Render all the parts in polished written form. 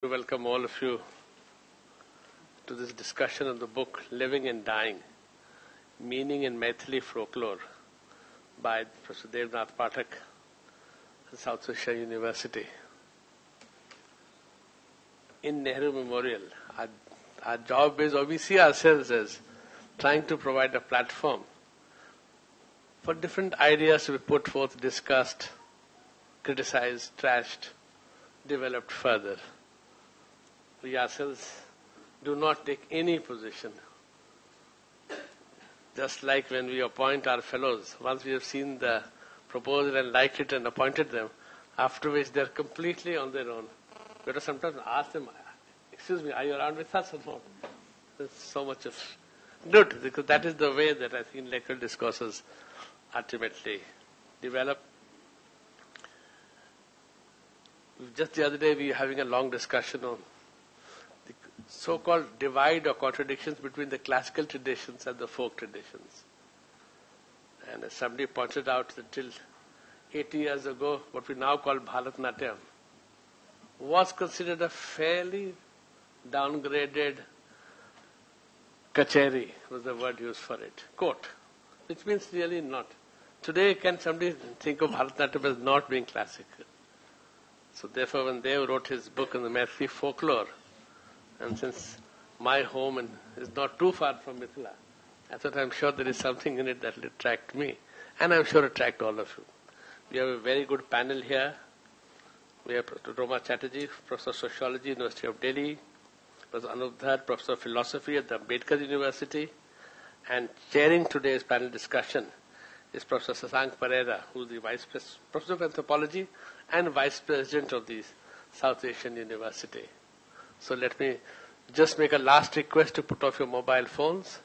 To welcome all of you to this discussion of the book Living and Dying, Meaning in Maithili Folklore by Professor Dev N Pathak at South Asia University. In Nehru Memorial, our job is, or we see ourselves as, trying to provide a platform for different ideas to be put forth, discussed, criticized, trashed, developed further. We ourselves do not take any position. Just like when we appoint our fellows, once we have seen the proposal and liked it and appointed them, after which they are completely on their own. We have to sometimes ask them, excuse me, are you around with us or not? There's so much of good, because that is the way that I think intellectual discourses ultimately develop. Just the other day we were having a long discussion on the so-called divide or contradictions between the classical traditions and the folk traditions. And as somebody pointed out that till 80 years ago, what we now call Bharatnatyam was considered a fairly downgraded kacheri, was the word used for it, quote, which means really not. Today, can somebody think of Bharatnatyam as not being classical? So therefore, when Dev wrote his book on the Maithili Folklore, and since my home is not too far from Mithila, I thought I'm sure there is something in it that will attract me, and I'm sure attract all of you. We have a very good panel here. We have Roma Chatterji, Professor of Sociology, University of Delhi, Professor Anup Dhar, Professor of Philosophy at the Ambedkar University, and chairing today's panel discussion is Professor Sasanka Perera, who is the Professor of Anthropology and Vice President of the South Asian University. So let me just make a last request to put off your mobile phones.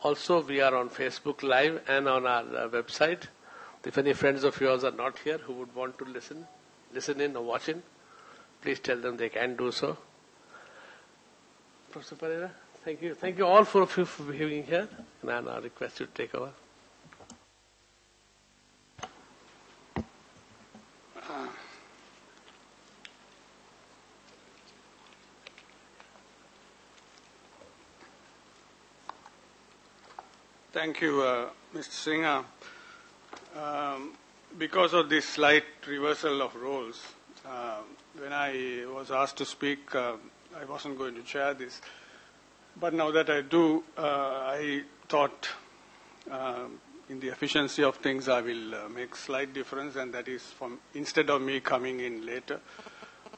Also, we are on Facebook Live and on our website. If any friends of yours are not here who would want to listen in or watch in, please tell them they can do so. Professor Perera, thank you. Thank you all four of you for being here. And I now request you to take over. Thank you, Mr. Singha. Because of this slight reversal of roles, when I was asked to speak, I wasn't going to chair this. But now that I do, I thought in the efficiency of things I will make slight difference, and that is from instead of me coming in later,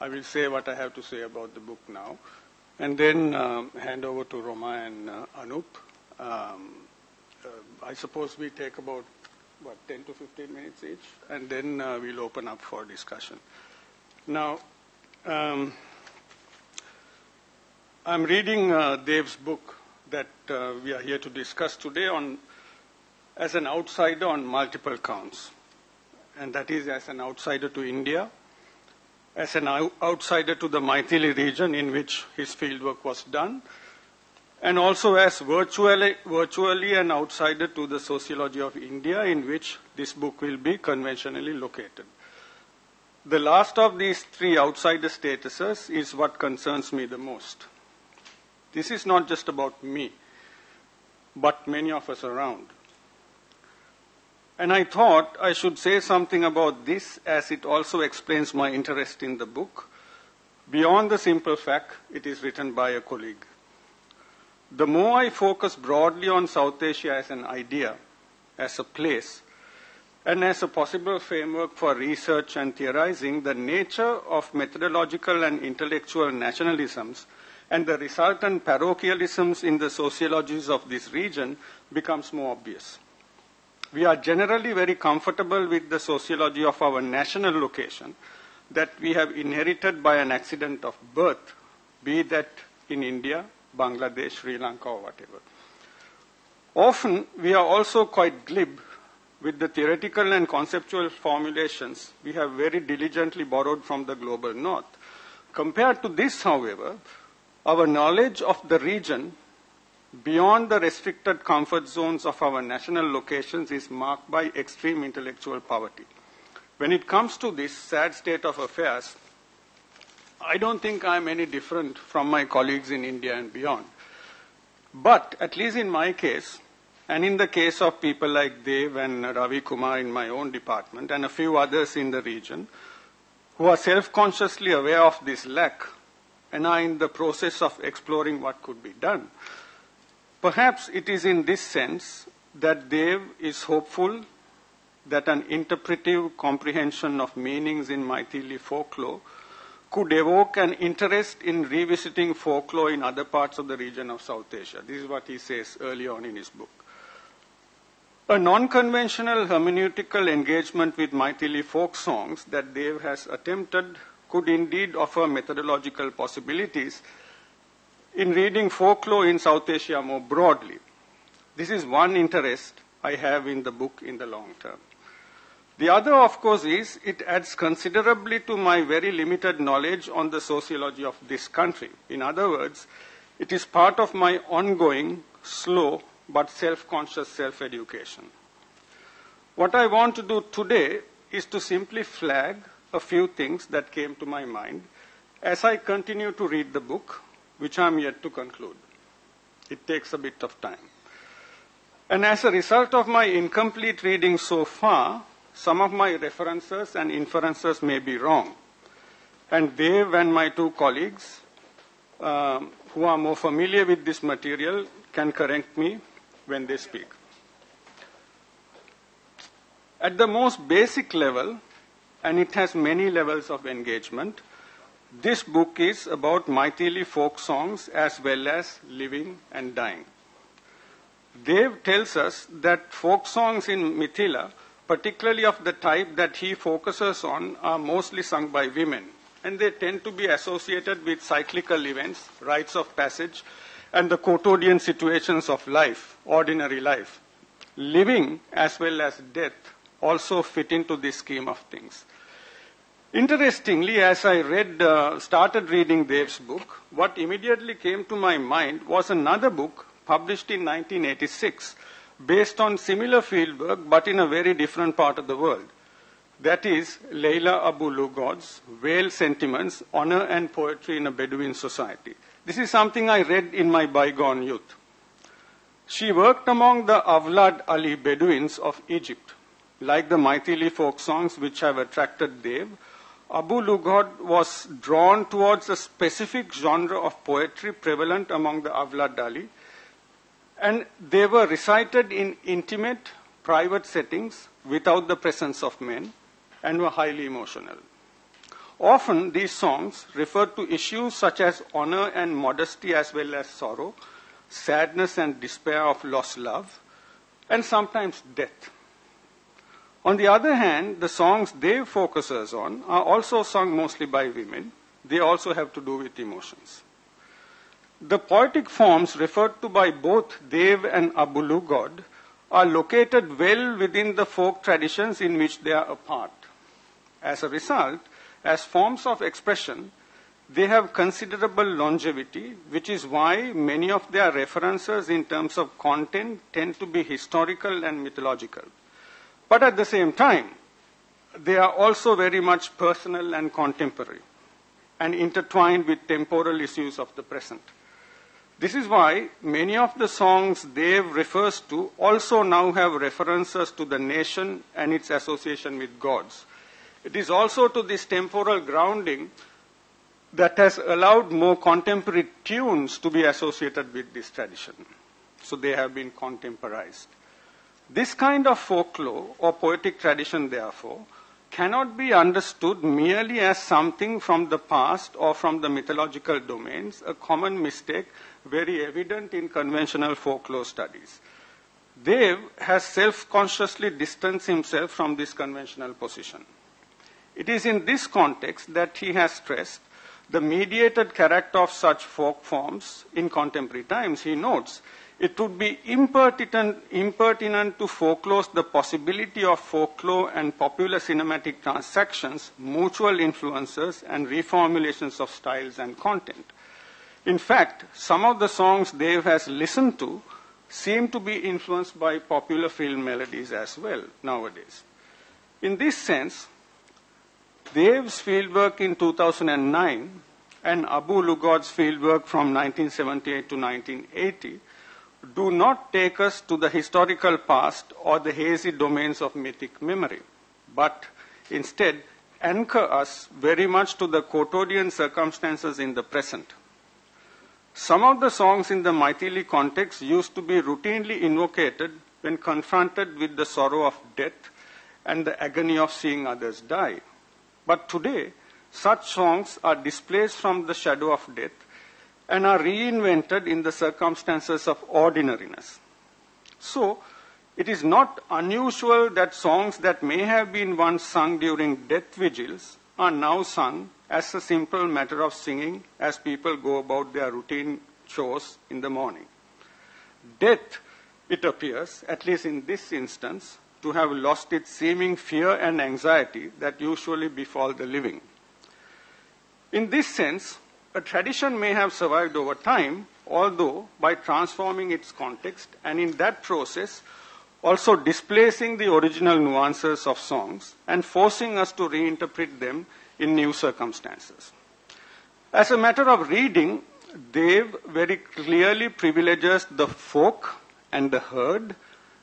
I will say what I have to say about the book now, and then hand over to Roma and Anup. I suppose we take about, 10 to 15 minutes each, and then we'll open up for discussion. Now, I'm reading Dev's book that we are here to discuss today as an outsider on multiple counts. And that is as an outsider to India, as an outsider to the Maithili region in which his fieldwork was done, and also as virtually an outsider to the sociology of India, in which this book will be conventionally located. The last of these three outsider statuses is what concerns me the most. This is not just about me, but many of us around. And I thought I should say something about this, as it also explains my interest in the book, beyond the simple fact it is written by a colleague. The more I focus broadly on South Asia as an idea, as a place, and as a possible framework for research and theorizing, the nature of methodological and intellectual nationalisms and the resultant parochialisms in the sociologies of this region becomes more obvious. We are generally very comfortable with the sociology of our national location that we have inherited by an accident of birth, be that in India, Bangladesh, Sri Lanka, or whatever. Often, we are also quite glib with the theoretical and conceptual formulations we have very diligently borrowed from the global north. Compared to this, however, our knowledge of the region beyond the restricted comfort zones of our national locations is marked by extreme intellectual poverty. When it comes to this sad state of affairs, I don't think I'm any different from my colleagues in India and beyond. But at least in my case, and in the case of people like Dev and Ravi Kumar in my own department and a few others in the region who are self-consciously aware of this lack and are in the process of exploring what could be done, perhaps it is in this sense that Dev is hopeful that an interpretive comprehension of meanings in Maithili folklore could evoke an interest in revisiting folklore in other parts of the region of South Asia. This is what he says early on in his book. A non-conventional hermeneutical engagement with Maithili folk songs that Dev has attempted could indeed offer methodological possibilities in reading folklore in South Asia more broadly. This is one interest I have in the book in the long term. The other, of course, is it adds considerably to my very limited knowledge on the sociology of this country. In other words, it is part of my ongoing, slow, but self-conscious self-education. What I want to do today is to simply flag a few things that came to my mind as I continue to read the book, which I'm yet to conclude. It takes a bit of time. And as a result of my incomplete reading so far, some of my references and inferences may be wrong. And Dev and my two colleagues, who are more familiar with this material, can correct me when they speak. At the most basic level, and it has many levels of engagement, this book is about Maithili folk songs as well as living and dying. Dev tells us that folk songs in Mithila, particularly of the type that he focuses on, are mostly sung by women, and they tend to be associated with cyclical events, rites of passage, and the quotidian situations of life, ordinary life. Living as well as death also fit into this scheme of things. Interestingly, as I started reading Dev's book, what immediately came to my mind was another book published in 1986, based on similar fieldwork but in a very different part of the world. That is Leila Abu Lugod's Whale Sentiments, Honor and Poetry in a Bedouin Society. This is something I read in my bygone youth. She worked among the Avlad Ali Bedouins of Egypt. Like the Maithili folk songs which have attracted Dev, Abu Lugod was drawn towards a specific genre of poetry prevalent among the Avlad Ali, and they were recited in intimate, private settings without the presence of men and were highly emotional. Often these songs referred to issues such as honor and modesty as well as sorrow, sadness and despair of lost love, and sometimes death. On the other hand, the songs Dev focuses on are also sung mostly by women. They also have to do with emotions. The poetic forms referred to by both Dev and Abu Lugod are located well within the folk traditions in which they are a part. As a result, as forms of expression, they have considerable longevity, which is why many of their references in terms of content tend to be historical and mythological. But at the same time, they are also very much personal and contemporary and intertwined with temporal issues of the present. This is why many of the songs Dev refers to also now have references to the nation and its association with gods. It is also to this temporal grounding that has allowed more contemporary tunes to be associated with this tradition. So they have been contemporized. This kind of folklore or poetic tradition, therefore, cannot be understood merely as something from the past or from the mythological domains, a common mistake very evident in conventional folklore studies. Dev has self-consciously distanced himself from this conventional position. It is in this context that he has stressed the mediated character of such folk forms in contemporary times. He notes, it would be impertinent to foreclose the possibility of folklore and popular cinematic transactions, mutual influences, and reformulations of styles and content. In fact, some of the songs Dev has listened to seem to be influenced by popular film melodies as well nowadays. In this sense, Dev's fieldwork in 2009 and Abu Lugod's fieldwork from 1978 to 1980 do not take us to the historical past or the hazy domains of mythic memory, but instead anchor us very much to the quotidian circumstances in the present. Some of the songs in the Maithili context used to be routinely invocated when confronted with the sorrow of death and the agony of seeing others die. But today, such songs are displaced from the shadow of death and are reinvented in the circumstances of ordinariness. So, it is not unusual that songs that may have been once sung during death vigils are now sung as a simple matter of singing as people go about their routine chores in the morning. Death, it appears, at least in this instance, to have lost its seeming fear and anxiety that usually befall the living. In this sense, a tradition may have survived over time, although by transforming its context and in that process also displacing the original nuances of songs and forcing us to reinterpret them in new circumstances. As a matter of reading, Dev very clearly privileges the folk and the herd,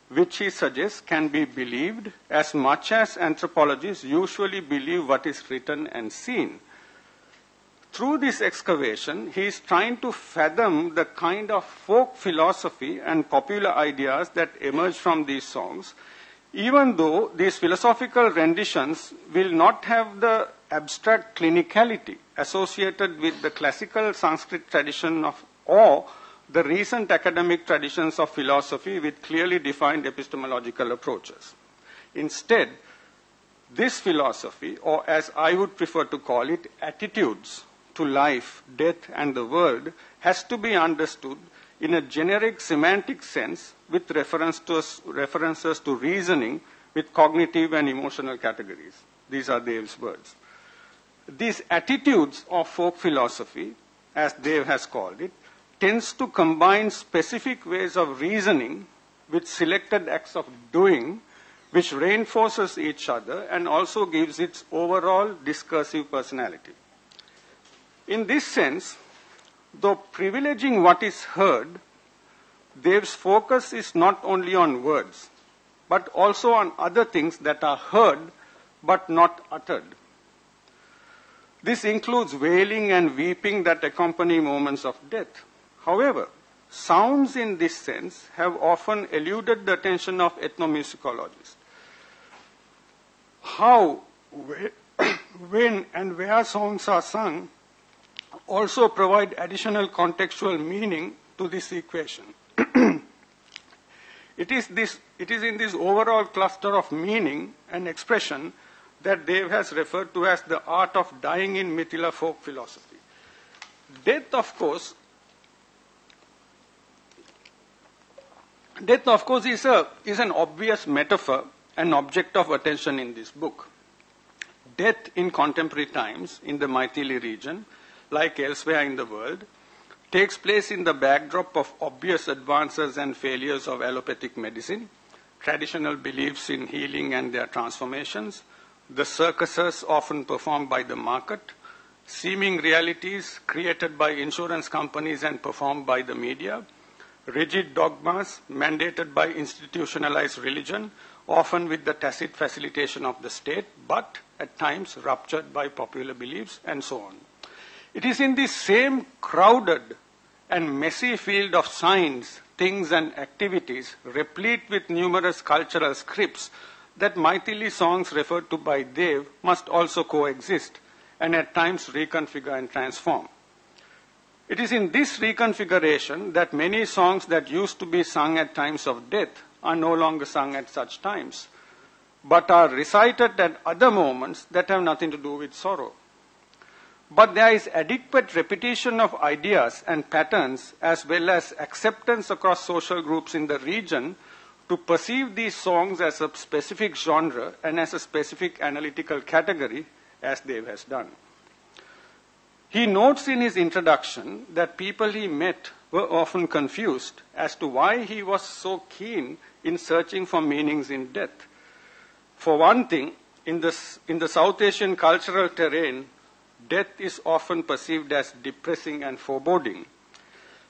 which he suggests can be believed as much as anthropologists usually believe what is written and seen. Through this excavation, he is trying to fathom the kind of folk philosophy and popular ideas that emerge from these songs, even though these philosophical renditions will not have the abstract clinicality associated with the classical Sanskrit tradition or the recent academic traditions of philosophy with clearly defined epistemological approaches. Instead, this philosophy, or as I would prefer to call it, attitudes to life, death, and the world, has to be understood in a generic semantic sense with references to reasoning with cognitive and emotional categories. These are Dev's words. These attitudes of folk philosophy, as Dev has called it, tends to combine specific ways of reasoning with selected acts of doing, which reinforces each other and also gives its overall discursive personality. In this sense, though privileging what is heard, Dev's focus is not only on words, but also on other things that are heard but not uttered. This includes wailing and weeping that accompany moments of death. However, sounds in this sense have often eluded the attention of ethnomusicologists. How, when, and where songs are sung also provide additional contextual meaning to this equation. It is in this overall cluster of meaning and expression that Dev has referred to as the art of dying in Mithila folk philosophy. Death, of course, is an obvious metaphor and object of attention in this book. Death in contemporary times in the Maithili region, like elsewhere in the world, takes place in the backdrop of obvious advances and failures of allopathic medicine, traditional beliefs in healing and their transformations, the circuses often performed by the market, seeming realities created by insurance companies and performed by the media, rigid dogmas mandated by institutionalized religion, often with the tacit facilitation of the state, but at times ruptured by popular beliefs, and so on. It is in this same crowded and messy field of signs, things, and activities, replete with numerous cultural scripts, that Maithili songs referred to by Dev must also coexist and at times reconfigure and transform. It is in this reconfiguration that many songs that used to be sung at times of death are no longer sung at such times, but are recited at other moments that have nothing to do with sorrow. But there is adequate repetition of ideas and patterns as well as acceptance across social groups in the region to perceive these songs as a specific genre and as a specific analytical category, as Dev has done. He notes in his introduction that people he met were often confused as to why he was so keen in searching for meanings in death. For one thing, in the South Asian cultural terrain, death is often perceived as depressing and foreboding.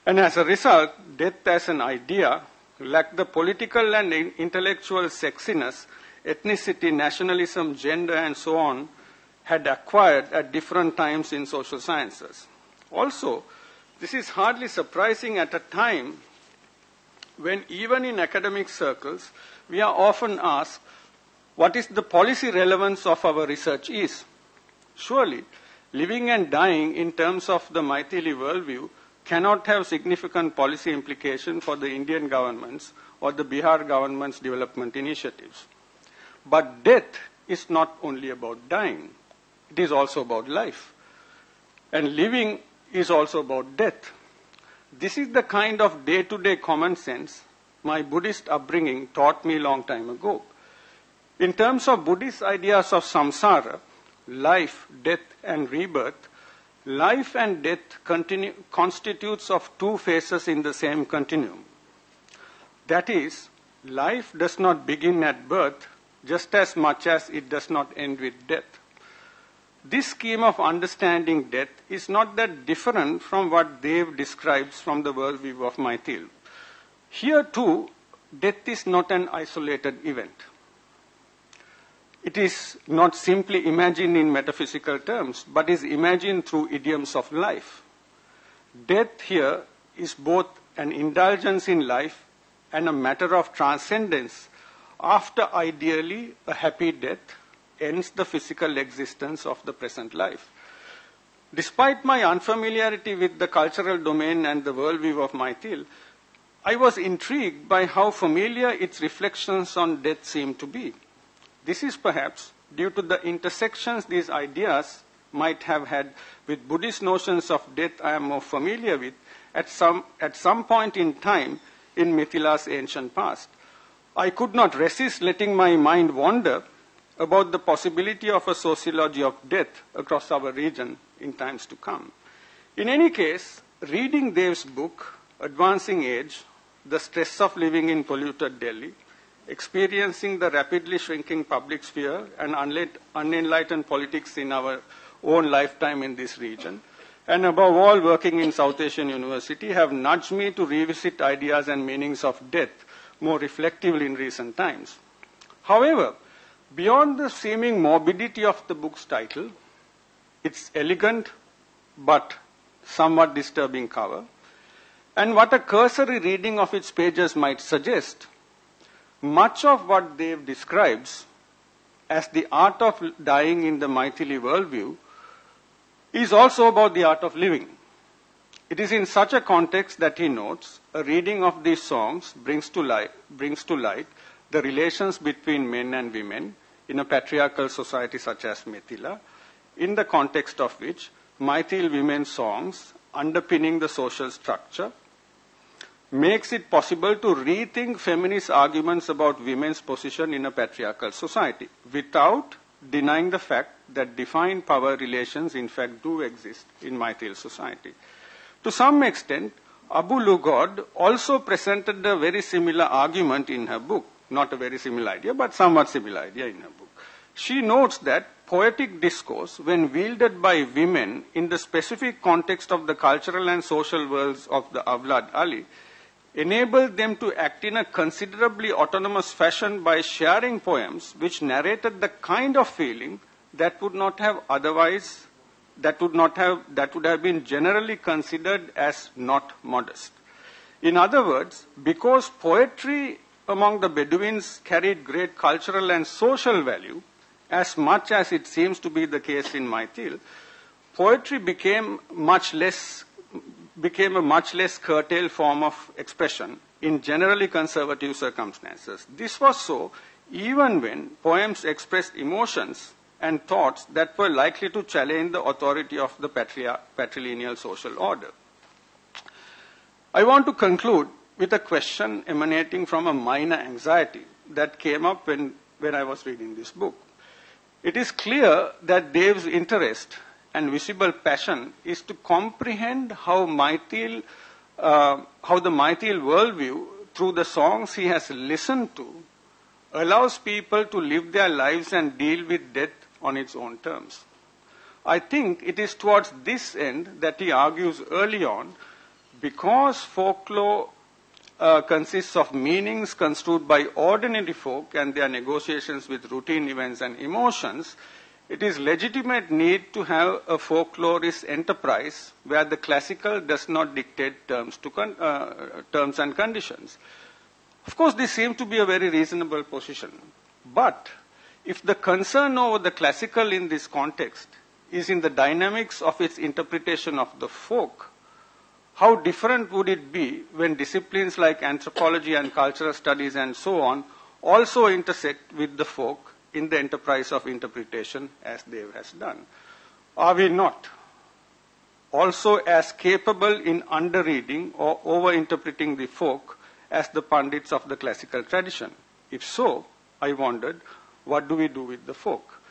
And as a result, death as an idea lacked the political and intellectual sexiness, ethnicity, nationalism, gender, and so on had acquired at different times in social sciences. Also, this is hardly surprising at a time when even in academic circles, we are often asked what is the policy relevance of our research is. Surely, living and dying in terms of the Maithili worldview cannot have significant policy implication for the Indian government's or the Bihar government's development initiatives. But death is not only about dying, it is also about life. And living is also about death. This is the kind of day-to-day common sense my Buddhist upbringing taught me a long time ago. In terms of Buddhist ideas of samsara, life, death, and rebirth, life and death constitutes of two phases in the same continuum. That is, life does not begin at birth just as much as it does not end with death. This scheme of understanding death is not that different from what Dev describes from the worldview of Maithili. Here too, death is not an isolated event. It is not simply imagined in metaphysical terms, but is imagined through idioms of life. Death here is both an indulgence in life and a matter of transcendence after ideally a happy death ends the physical existence of the present life. Despite my unfamiliarity with the cultural domain and the worldview of Maithili, I was intrigued by how familiar its reflections on death seem to be. This is perhaps due to the intersections these ideas might have had with Buddhist notions of death I am more familiar with at some point in time in Mithila's ancient past. I could not resist letting my mind wander about the possibility of a sociology of death across our region in times to come. In any case, reading Dev's book, Advancing Age, The Stress of Living in Polluted Delhi, experiencing the rapidly shrinking public sphere and unenlightened politics in our own lifetime in this region, and above all working in South Asian University, have nudged me to revisit ideas and meanings of death more reflectively in recent times. However, beyond the seeming morbidity of the book's title, its elegant but somewhat disturbing cover, and what a cursory reading of its pages might suggest, much of what Dev describes as the art of dying in the Maithili worldview is also about the art of living. It is in such a context that he notes a reading of these songs brings to light the relations between men and women in a patriarchal society such as Mithila, in the context of which Maithili women's songs underpinning the social structure makes it possible to rethink feminist arguments about women's position in a patriarchal society without denying the fact that defined power relations in fact do exist in Maithili society. To some extent, Abu Lugod also presented a very similar argument in her book. Not a very similar idea, but somewhat similar idea in her book. She notes that poetic discourse, when wielded by women in the specific context of the cultural and social worlds of the Avlad Ali, enabled them to act in a considerably autonomous fashion by sharing poems which narrated the kind of feeling that would have been generally considered as not modest. In other words, because poetry among the Bedouins carried great cultural and social value, as much as it seems to be the case in Maithili, poetry became a much less curtailed form of expression in generally conservative circumstances. This was so even when poems expressed emotions and thoughts that were likely to challenge the authority of the patrilineal social order. I want to conclude with a question emanating from a minor anxiety that came up when I was reading this book. It is clear that Dev's interest and visible passion is to comprehend how the Maithili worldview, through the songs he has listened to, allows people to live their lives and deal with death on its own terms. I think it is towards this end that he argues early on, because folklore consists of meanings construed by ordinary folk and their negotiations with routine events and emotions, it is legitimate need to have a folklorist enterprise where the classical does not dictate terms and conditions. Of course, this seems to be a very reasonable position. But if the concern over the classical in this context is in the dynamics of its interpretation of the folk, how different would it be when disciplines like anthropology and cultural studies and so on also intersect with the folk in the enterprise of interpretation as Dev has done? Are we not also as capable in underreading or overinterpreting the folk as the pundits of the classical tradition? If so, I wondered, what do we do with the folk?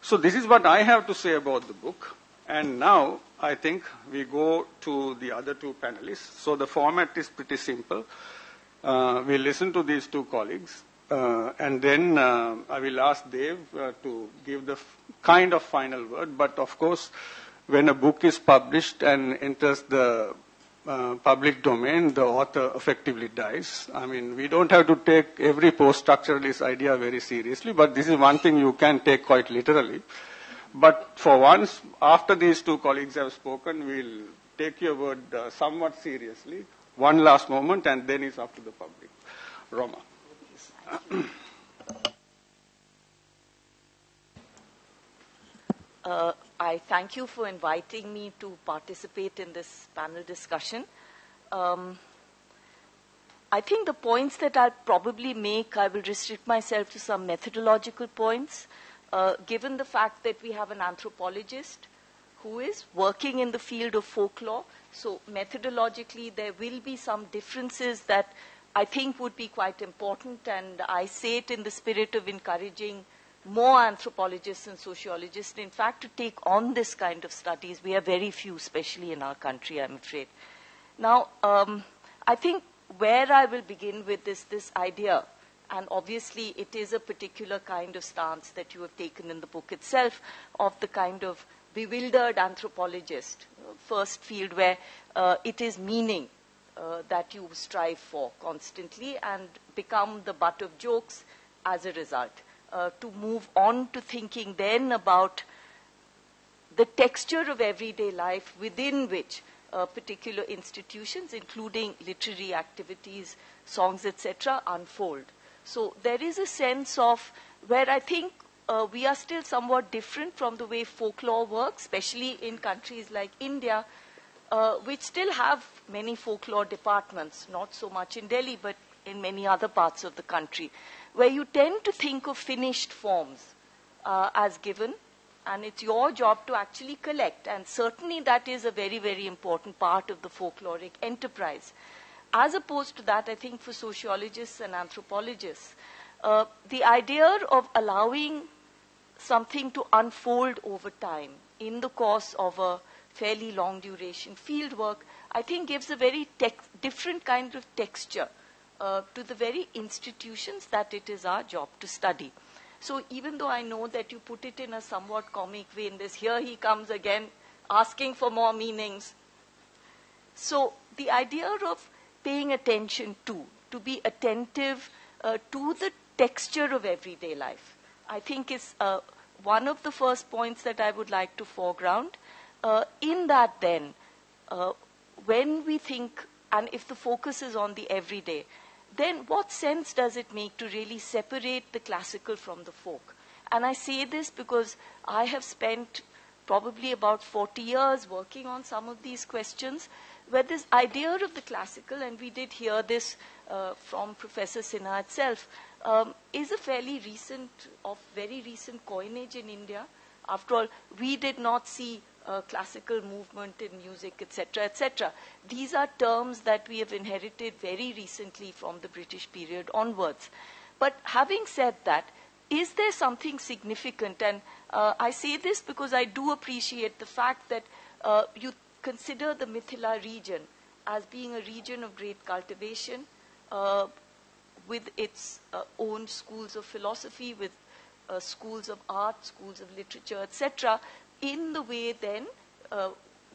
So this is what I have to say about the book. And now I think we go to the other two panelists. So the format is pretty simple. We listen to these two colleagues. And then I will ask Dev to give the kind of final word. But of course, when a book is published and enters the public domain, the author effectively dies. I mean, we don't have to take every post-structuralist idea very seriously, but this is one thing you can take quite literally. But for once, after these two colleagues have spoken, we'll take your word somewhat seriously. One last moment, and then it's up to the public. Roma. I thank you for inviting me to participate in this panel discussion. I think the points that I'll probably make, I will restrict myself to some methodological points, given the fact that we have an anthropologist who is working in the field of folklore. So methodologically, there will be some differences that I think would be quite important, and I say it in the spirit of encouraging more anthropologists and sociologists, in fact, to take on this kind of studies. We are very few, especially in our country, I'm afraid. Now, I think where I will begin with is this idea, and obviously it is a particular kind of stance that you have taken in the book itself, of the kind of bewildered anthropologist, first field where it is meaning that you strive for constantly and become the butt of jokes as a result. To move on to thinking then about the texture of everyday life within which particular institutions, including literary activities, songs, etc., unfold. So there is a sense of where I think we are still somewhat different from the way folklore works, especially in countries like India, which still have many folklore departments, not so much in Delhi, but in many other parts of the country, where you tend to think of finished forms as given, and it's your job to actually collect. And certainly that is a very, very important part of the folkloric enterprise. As opposed to that, I think for sociologists and anthropologists, the idea of allowing something to unfold over time in the course of a fairly long duration field work, I think gives a very different kind of texture to the very institutions that it is our job to study. So even though I know that you put it in a somewhat comic way in this, here he comes again asking for more meanings. So the idea of paying attention to be attentive to the texture of everyday life, I think is one of the first points that I would like to foreground. In that then, when we think, and if the focus is on the everyday, then what sense does it make to really separate the classical from the folk? And I say this because I have spent probably about 40 years working on some of these questions, where this idea of the classical, and we did hear this from Professor Sinha itself, is a fairly recent, of very recent coinage in India. After all, we did not see classical movement in music, etc., etc. These are terms that we have inherited very recently from the British period onwards. But having said that, is there something significant? And I say this because I do appreciate the fact that you consider the Mithila region as being a region of great cultivation, with its own schools of philosophy, with schools of art, schools of literature, etc. in the way then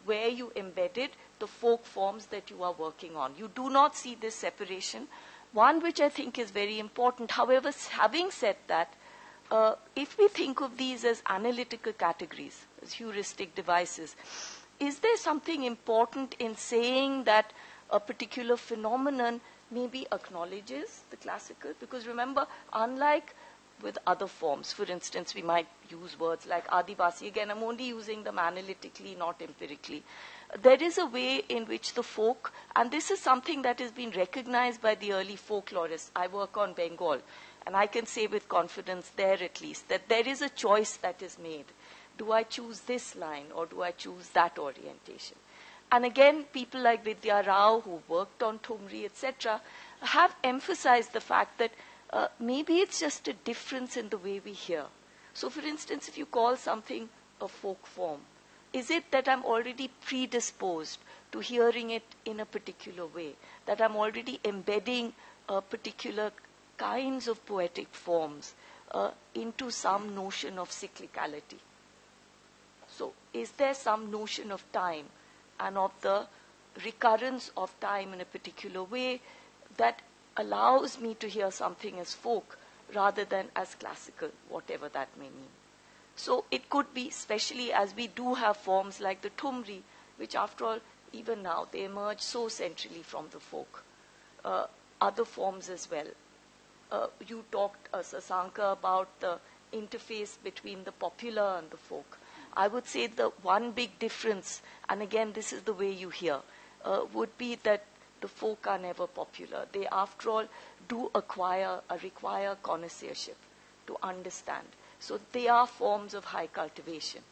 where you embedded the folk forms that you are working on. You do not see this separation, one which I think is very important. However, having said that, if we think of these as analytical categories, as heuristic devices, is there something important in saying that a particular phenomenon maybe acknowledges the classical? Because remember, unlike with other forms, for instance, we might use words like Adivasi. Again, I'm only using them analytically, not empirically. There is a way in which the folk, and this is something that has been recognized by the early folklorists. I work on Bengal, and I can say with confidence there at least, that there is a choice that is made. Do I choose this line or do I choose that orientation? And again, people like Vidya Rao, who worked on Thumri, etc., have emphasized the fact that maybe it's just a difference in the way we hear. So, for instance, if you call something a folk form, is it that I'm already predisposed to hearing it in a particular way, that I'm already embedding particular kinds of poetic forms into some notion of cyclicality? So, is there some notion of time and of the recurrence of time in a particular way that allows me to hear something as folk rather than as classical, whatever that may mean? So it could be, especially as we do have forms like the Thumri, which after all, even now, they emerge so centrally from the folk. Other forms as well. You talked, Sasanka, about the interface between the popular and the folk. I would say the one big difference, and again, this is the way you hear, would be that the folk are never popular. They, after all, do require connoisseurship to understand. So they are forms of high cultivation.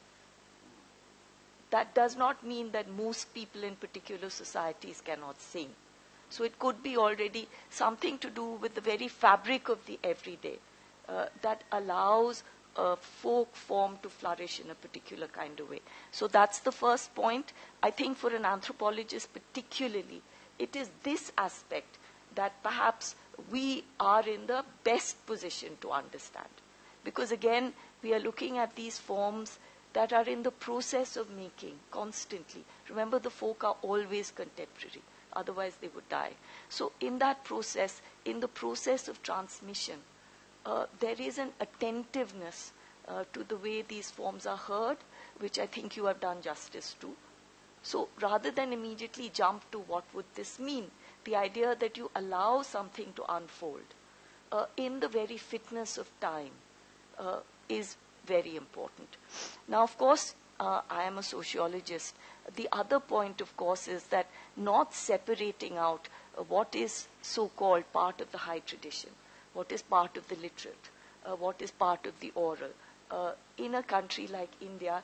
That does not mean that most people in particular societies cannot sing. So it could be already something to do with the very fabric of the everyday that allows a folk form to flourish in a particular kind of way. So that's the first point. I think for an anthropologist particularly, it is this aspect that perhaps we are in the best position to understand. Because again, we are looking at these forms that are in the process of making constantly. Remember, the folk are always contemporary, otherwise they would die. So in that process, in the process of transmission, there is an attentiveness to the way these forms are heard, which I think you have done justice to. So rather than immediately jump to what would this mean, the idea that you allow something to unfold in the very fitness of time is very important. Now, of course, I am a sociologist. The other point, of course, is that not separating out what is so-called part of the high tradition, what is part of the literate, what is part of the oral, in a country like India,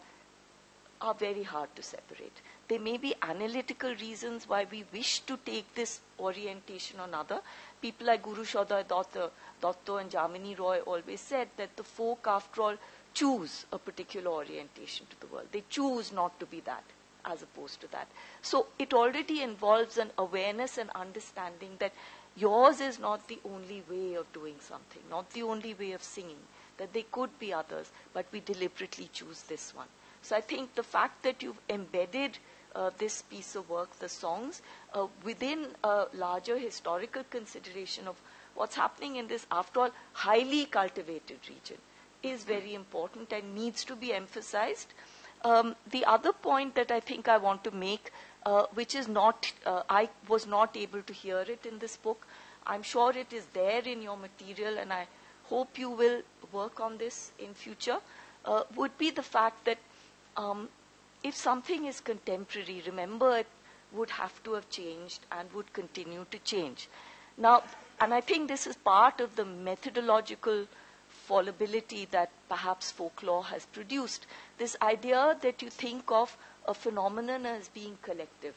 are very hard to separate. There may be analytical reasons why we wish to take this orientation or another. People like Guru Shodha Dotto and Jamini Roy always said that the folk, after all, choose a particular orientation to the world. They choose not to be that, as opposed to that. So it already involves an awareness and understanding that yours is not the only way of doing something, not the only way of singing, that there could be others, but we deliberately choose this one. So I think the fact that you've embedded this piece of work, the songs, within a larger historical consideration of what's happening in this, after all, highly cultivated region is very important and needs to be emphasized. The other point that I think I want to make, which is not, I was not able to hear it in this book. I'm sure it is there in your material, and I hope you will work on this in future, would be the fact that if something is contemporary, remember it would have to have changed and would continue to change. Now, and I think this is part of the methodological fallibility that perhaps folklore has produced. This idea that you think of a phenomenon as being collective.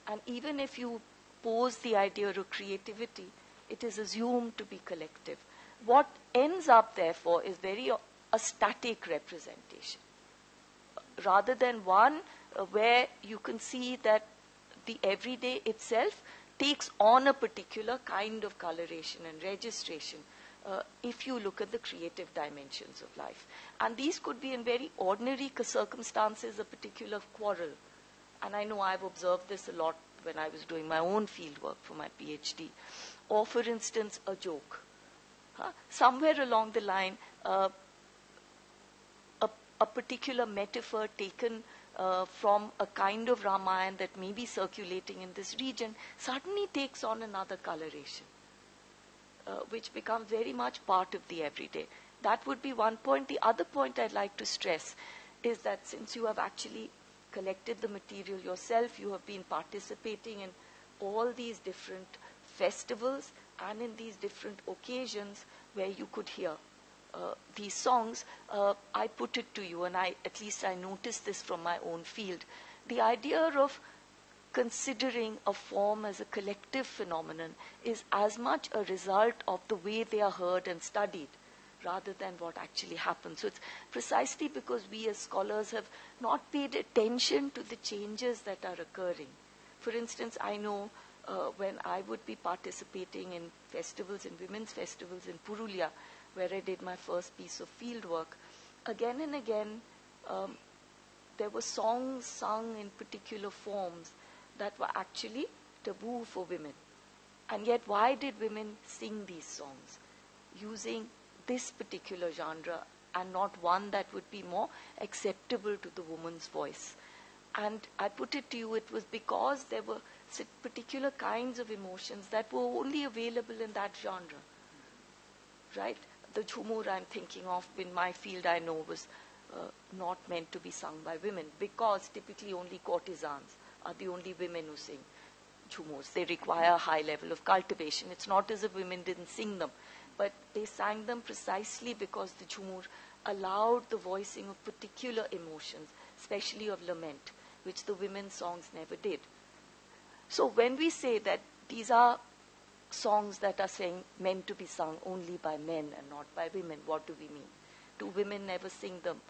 And even if you pose the idea of creativity, it is assumed to be collective. What ends up, therefore, is a static representation, rather than one where you can see that the everyday itself takes on a particular kind of coloration and registration if you look at the creative dimensions of life. And these could be in very ordinary circumstances, a particular quarrel. And I know I've observed this a lot when I was doing my own field work for my PhD. Or, for instance, a joke. Somewhere along the line, a particular metaphor taken from a kind of Ramayana that may be circulating in this region suddenly takes on another coloration, which becomes very much part of the everyday. That would be one point. The other point I'd like to stress is that since you have actually collected the material yourself, you have been participating in all these different festivals and in these different occasions where you could hear these songs, I put it to you, and at least I noticed this from my own field, the idea of considering a form as a collective phenomenon is as much a result of the way they are heard and studied rather than what actually happens. So it's precisely because we as scholars have not paid attention to the changes that are occurring. For instance, I know when I would be participating in festivals, in women's festivals in Purulia, where I did my first piece of field work, again and again there were songs sung in particular forms that were actually taboo for women. And yet why did women sing these songs using this particular genre and not one that would be more acceptable to the woman's voice? And I put it to you, it was because there were particular kinds of emotions that were only available in that genre. Right? The Jhumur I'm thinking of in my field, I know, was not meant to be sung by women because typically only courtesans are the only women who sing Jhumurs. They require a high level of cultivation. It's not as if women didn't sing them, but they sang them precisely because the Jhumur allowed the voicing of particular emotions, especially of lament, which the women's songs never did. So when we say that these are songs that are meant to be sung only by men and not by women, what do we mean? Do women never sing them?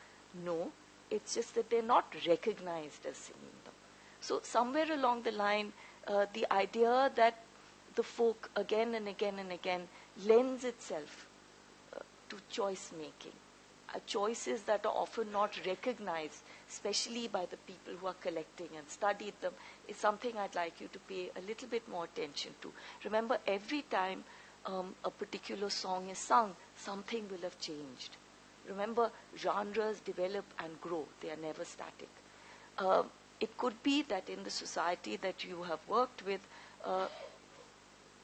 No, it's just that they're not recognized as singing them. So somewhere along the line, the idea that the folk again and again and again lends itself to choice making. Choices that are often not recognized, especially by the people who are collecting and studied them, is something I'd like you to pay a little bit more attention to. Remember, every time a particular song is sung, something will have changed. Remember, genres develop and grow. They are never static. It could be that in the society that you have worked with,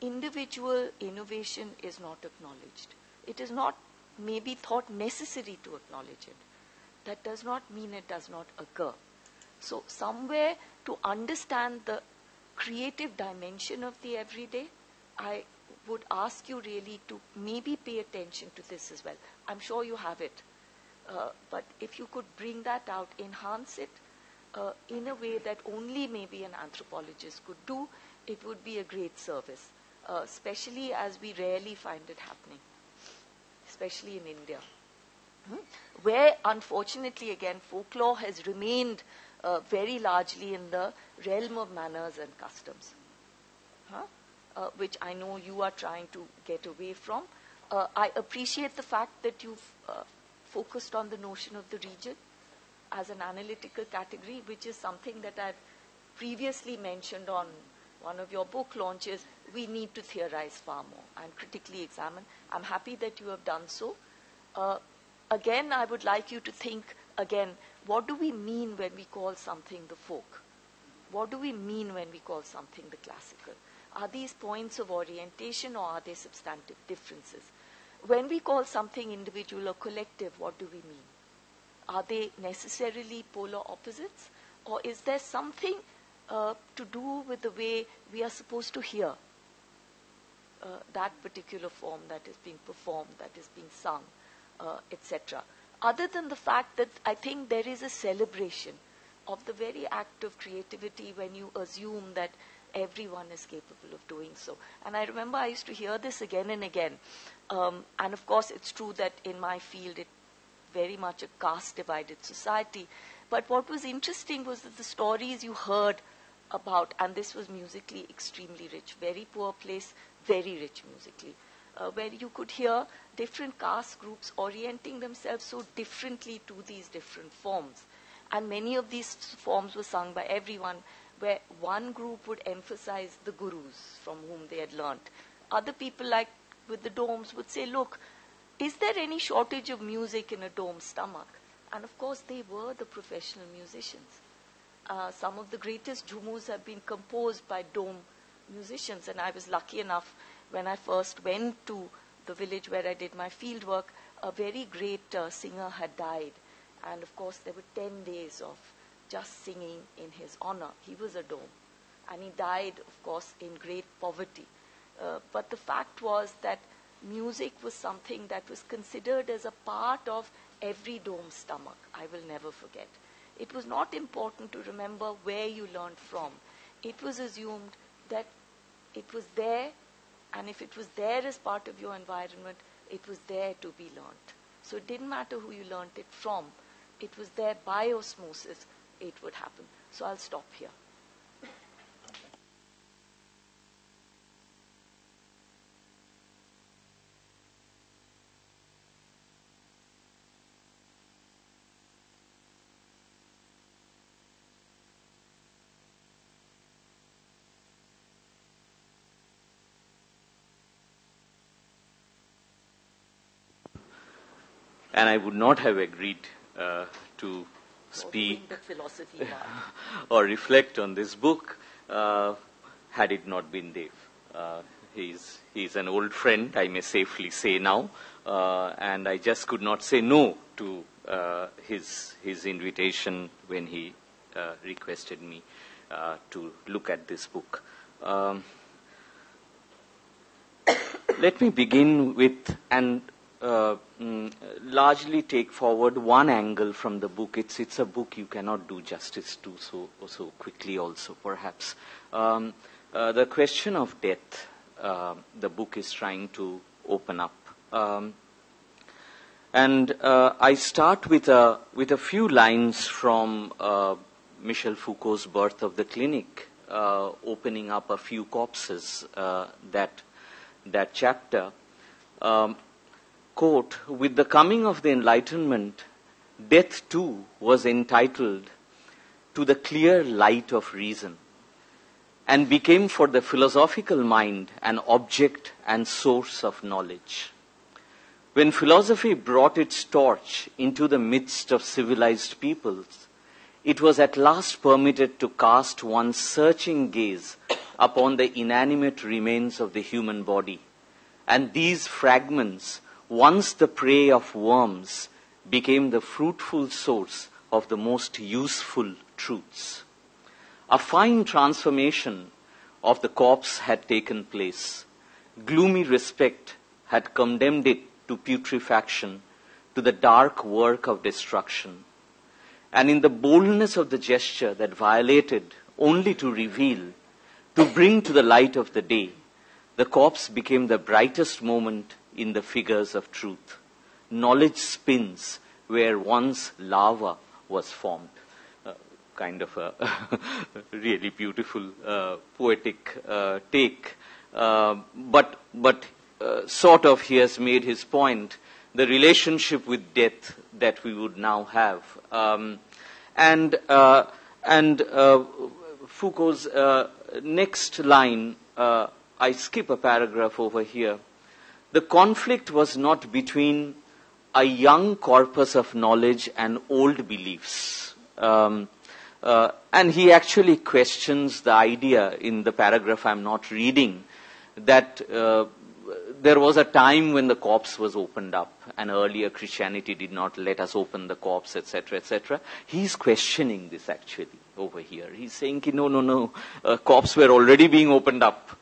individual innovation is not acknowledged. It is not maybe thought necessary to acknowledge it. That does not mean it does not occur. So somewhere to understand the creative dimension of the everyday, I would ask you really to maybe pay attention to this as well. I'm sure you have it. But if you could bring that out, enhance it in a way that only maybe an anthropologist could do, it would be a great service, especially as we rarely find it happening, especially in India, where unfortunately again folklore has remained very largely in the realm of manners and customs, which I know you are trying to get away from. I appreciate the fact that you've focused on the notion of the region as an analytical category, which is something that I've previously mentioned on one of your book launches. We need to theorize far more and critically examine. I'm happy that you have done so. Again, I would like you to think again, what do we mean when we call something the folk? What do we mean when we call something the classical? Are these points of orientation or are they substantive differences? When we call something individual or collective, what do we mean? Are they necessarily polar opposites? Or is there something to do with the way we are supposed to hear that particular form that is being performed, that is being sung, etc.? Other than the fact that I think there is a celebration of the very act of creativity when you assume that everyone is capable of doing so. And I remember I used to hear this again and again. And of course, it's true that in my field, it's very much a caste-divided society. But what was interesting was that the stories you heard about, and this was musically extremely rich, very poor place, very rich musically. where you could hear different caste groups orienting themselves so differently to these different forms. And many of these forms were sung by everyone, where one group would emphasize the gurus from whom they had learnt. Other people, like with the domes, would say, look, is there any shortage of music in a dome stomach? And of course, they were the professional musicians. Some of the greatest jhumus have been composed by dome musicians. And I was lucky enough, when I first went to the village where I did my field work, a very great singer had died. And of course, there were 10 days of just singing in his honor. He was a dome. And he died, of course, in great poverty. But the fact was that music was something that was considered as a part of every dome stomach. I will never forget. It was not important to remember where you learned from. It was assumed that it was there, and if it was there as part of your environment, it was there to be learnt. So it didn't matter who you learnt it from. It was there by osmosis. It would happen. So I'll stop here. And I would not have agreed to speak the philosophy or reflect on this book had it not been Dev. He's an old friend, I may safely say now, and I just could not say no to his invitation when he requested me to look at this book. Let me begin with largely take forward one angle from the book. It's a book you cannot do justice to so quickly also, perhaps. The question of death, the book is trying to open up. And I start with a few lines from Michel Foucault's Birth of the Clinic, opening up a few corpses, that chapter. Quote, with the coming of the Enlightenment, death too was entitled to the clear light of reason and became for the philosophical mind an object and source of knowledge. When philosophy brought its torch into the midst of civilized peoples, it was at last permitted to cast one searching gaze upon the inanimate remains of the human body, and these fragments, once the prey of worms, became the fruitful source of the most useful truths. A fine transformation of the corpse had taken place. Gloomy respect had condemned it to putrefaction, to the dark work of destruction. And in the boldness of the gesture that violated only to reveal, to bring to the light of the day, the corpse became the brightest moment in the figures of truth. Knowledge spins where once lava was formed. Kind of a really beautiful poetic take. But sort of he has made his point, the relationship with death that we would now have. And Foucault's next line, I skip a paragraph over here. The conflict was not between a young corpus of knowledge and old beliefs. And he actually questions the idea in the paragraph I'm not reading that there was a time when the corpse was opened up and earlier Christianity did not let us open the corpse, etc., etc. He's questioning this actually over here. He's saying, no, corpse were already being opened up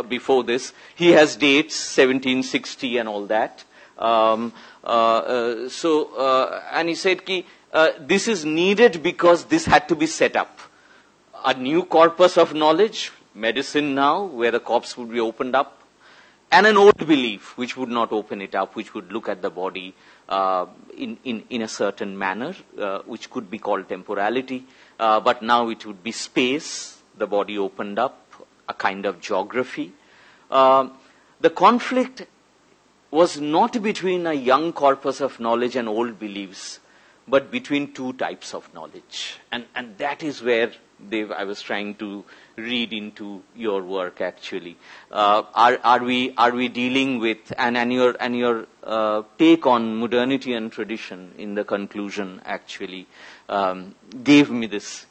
before this. He has dates, 1760 and all that. And he said, this is needed because this had to be set up. A new corpus of knowledge, medicine now, where the corpse would be opened up, and an old belief which would not open it up, which would look at the body in a certain manner, which could be called temporality, but now it would be space, the body opened up, a kind of geography. The conflict was not between a young corpus of knowledge and old beliefs, but between two types of knowledge. And that is where, Dev, I was trying to read into your work actually. Are we dealing with, and your take on modernity and tradition in the conclusion actually gave me this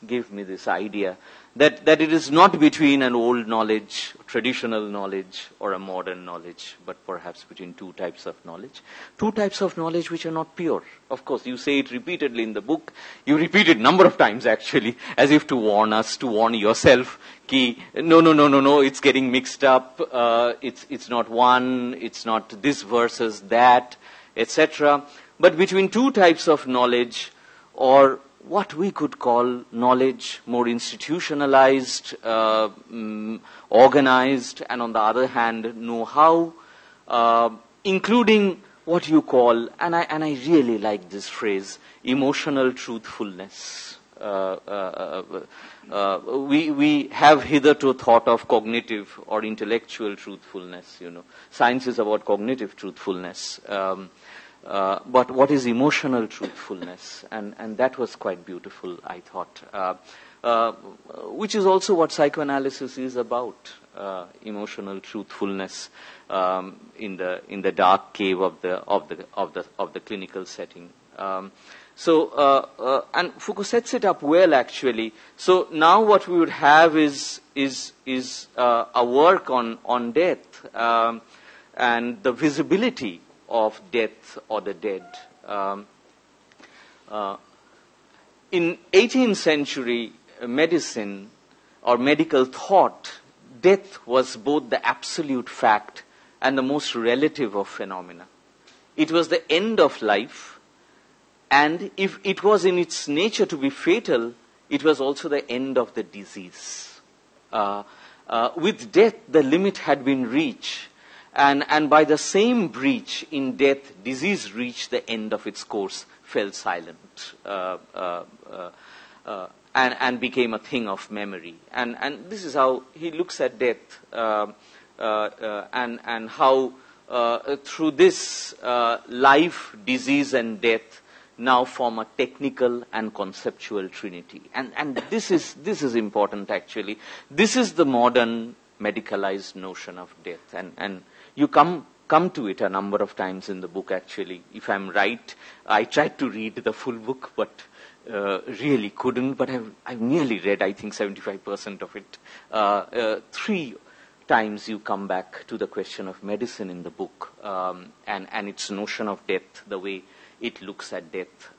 idea that it is not between an old knowledge, traditional knowledge, or a modern knowledge, but perhaps between two types of knowledge. Two types of knowledge which are not pure. Of course, you say it repeatedly in the book. You repeat it a number of times actually, as if to warn us, to warn yourself, ki, no, it's getting mixed up, it's not one, it's not this versus that, etc. But between two types of knowledge, or what we could call knowledge, more institutionalized, organized, and on the other hand, know-how, including what you call, and I really like this phrase, emotional truthfulness. We have hitherto thought of cognitive or intellectual truthfulness, Science is about cognitive truthfulness. But what is emotional truthfulness? And that was quite beautiful, I thought. Which is also what psychoanalysis is about, emotional truthfulness in the dark cave of the clinical setting. And Foucault sets it up well, actually. So now what we would have is a work on death and the visibility of death or the dead. In 18th century medicine or medical thought, death was both the absolute fact and the most relative of phenomena. It was the end of life, and if it was in its nature to be fatal, it was also the end of the disease. With death, the limit had been reached. And by the same breach in death, disease reached the end of its course, fell silent, and became a thing of memory. And this is how he looks at death, and how through this life, disease, and death now form a technical and conceptual trinity. And this is important actually. This is the modern medicalized notion of death, and you come to it a number of times in the book, actually. If I'm right, I tried to read the full book, but really couldn't. But I've nearly read, I think, 75% of it. 3 times you come back to the question of medicine in the book, and its notion of death, the way it looks at death,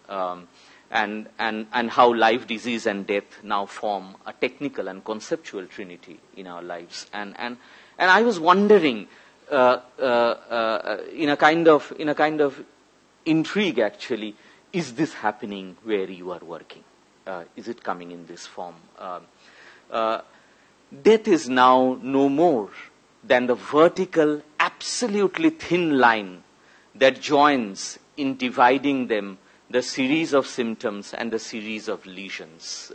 and how life, disease, and death now form a technical and conceptual trinity in our lives. And I was wondering, in a kind of intrigue, actually, is this happening where you are working? Is it coming in this form? Death is now no more than the vertical, absolutely thin line that joins in dividing them the series of symptoms and the series of lesions.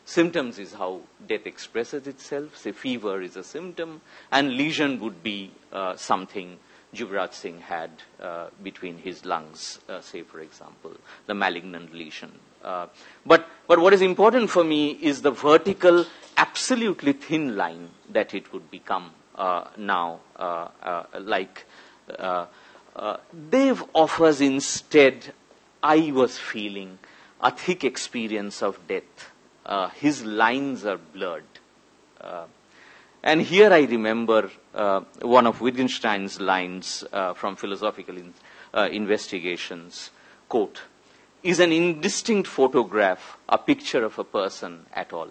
Symptoms is how death expresses itself. Say fever is a symptom, and lesion would be something Yuvraj Singh had between his lungs, say for example, the malignant lesion. But what is important for me is the vertical, absolutely thin line that it would become now. Dev offers instead, I was feeling, a thick experience of death. His lines are blurred. And here I remember one of Wittgenstein's lines from Philosophical Investigations, quote, "Is an indistinct photograph a picture of a person at all?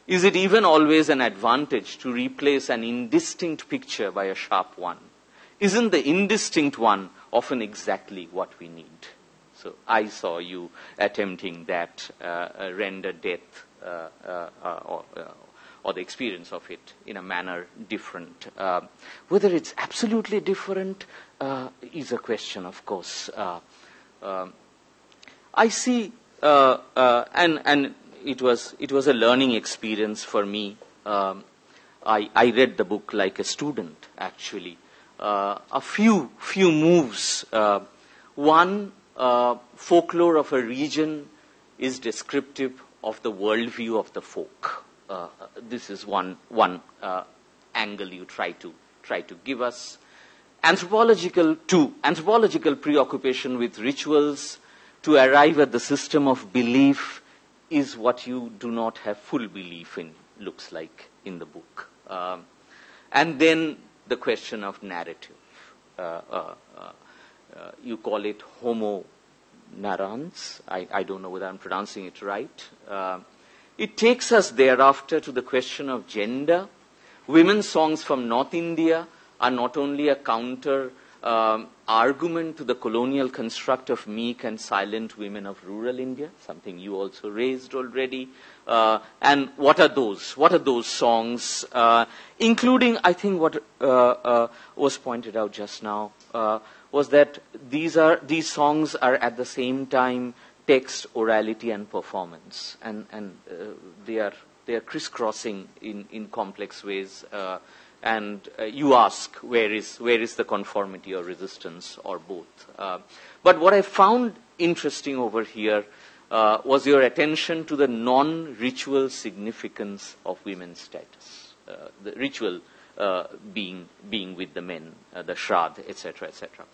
Is it even always an advantage to replace an indistinct picture by a sharp one? Isn't the indistinct one often exactly what we need?" So I saw you attempting that, render death or the experience of it in a manner different. Whether it's absolutely different is a question, of course. I see, and it was a learning experience for me. I read the book like a student, actually. a few moves. One, folklore of a region is descriptive of the worldview of the folk. This is one angle you try to give us. Anthropological preoccupation with rituals to arrive at the system of belief is what you do not have full belief in, looks like in the book. And then the question of narrative. You call it homo narrans. I don't know whether I'm pronouncing it right. It takes us thereafter to the question of gender. Women's songs from North India are not only a counter argument to the colonial construct of meek and silent women of rural India, something you also raised already. And what are those? What are those songs? Including, I think, what was pointed out just now, was that these songs are at the same time text, orality, and performance, and they are crisscrossing in complex ways. And you ask, where is the conformity or resistance or both? But what I found interesting over here was your attention to the non-ritual significance of women's status, the ritual being with the men, the shrad, etc., etc.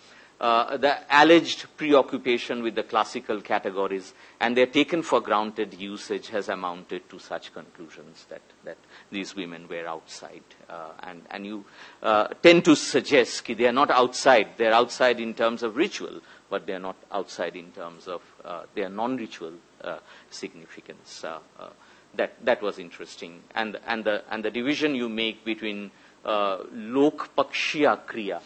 The alleged preoccupation with the classical categories and their taken for granted usage has amounted to such conclusions that these women were outside. And you tend to suggest that they are not outside. They are outside in terms of ritual, but they are not outside in terms of their non-ritual significance. That was interesting. And the division you make between lok pakshiya kriya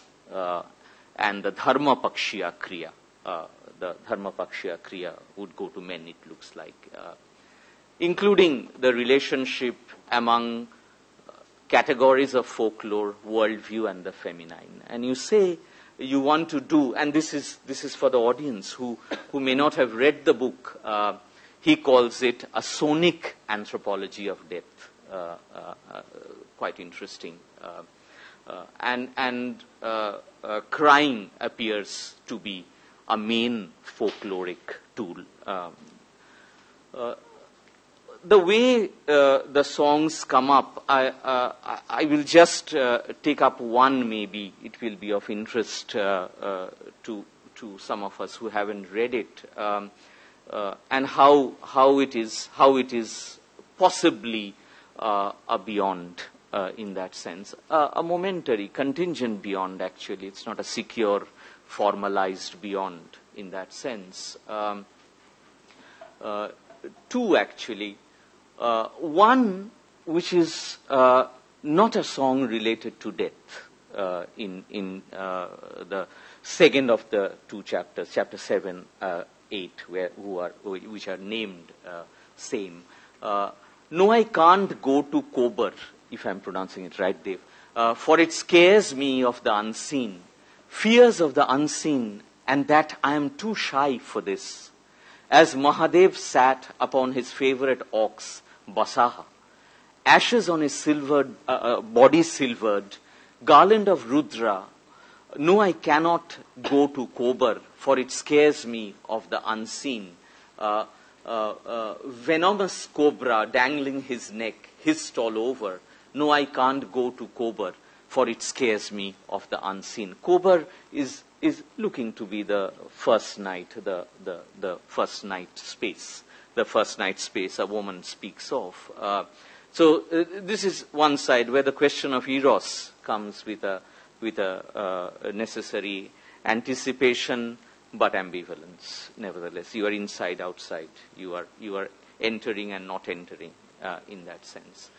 and the dharma pakshiya kriya. The dharma pakshiya kriya would go to men, it looks like, including the relationship among categories of folklore, worldview, and the feminine. And you say you want to do, and this is for the audience who may not have read the book. He calls it a sonic anthropology of death. Quite interesting. And crying appears to be a main folkloric tool. The way the songs come up, I will just take up one. Maybe it will be of interest to some of us who haven't read it, and how it is possibly a beyond. In that sense, a momentary, contingent beyond, actually. It's not a secure, formalized beyond in that sense. Two, actually. One, which is not a song related to death in the second of the two chapters, chapter 7, 8, which are named same. No, I can't go to Kober, if I'm pronouncing it right, Dev, for it scares me of the unseen, fears of the unseen, and that I am too shy for this. As Mahadev sat upon his favorite ox, Basaha, ashes on his silvered, body silvered, garland of Rudra, no, I cannot go to Kober, for it scares me of the unseen. Venomous cobra dangling his neck, hissed all over. No, I can't go to Kober, for it scares me of the unseen. Kober is looking to be the first night, the first night space, the first night space a woman speaks of. So this is one side where the question of eros comes with a necessary anticipation, but ambivalence. Nevertheless, you are inside, outside. You are entering and not entering in that sense.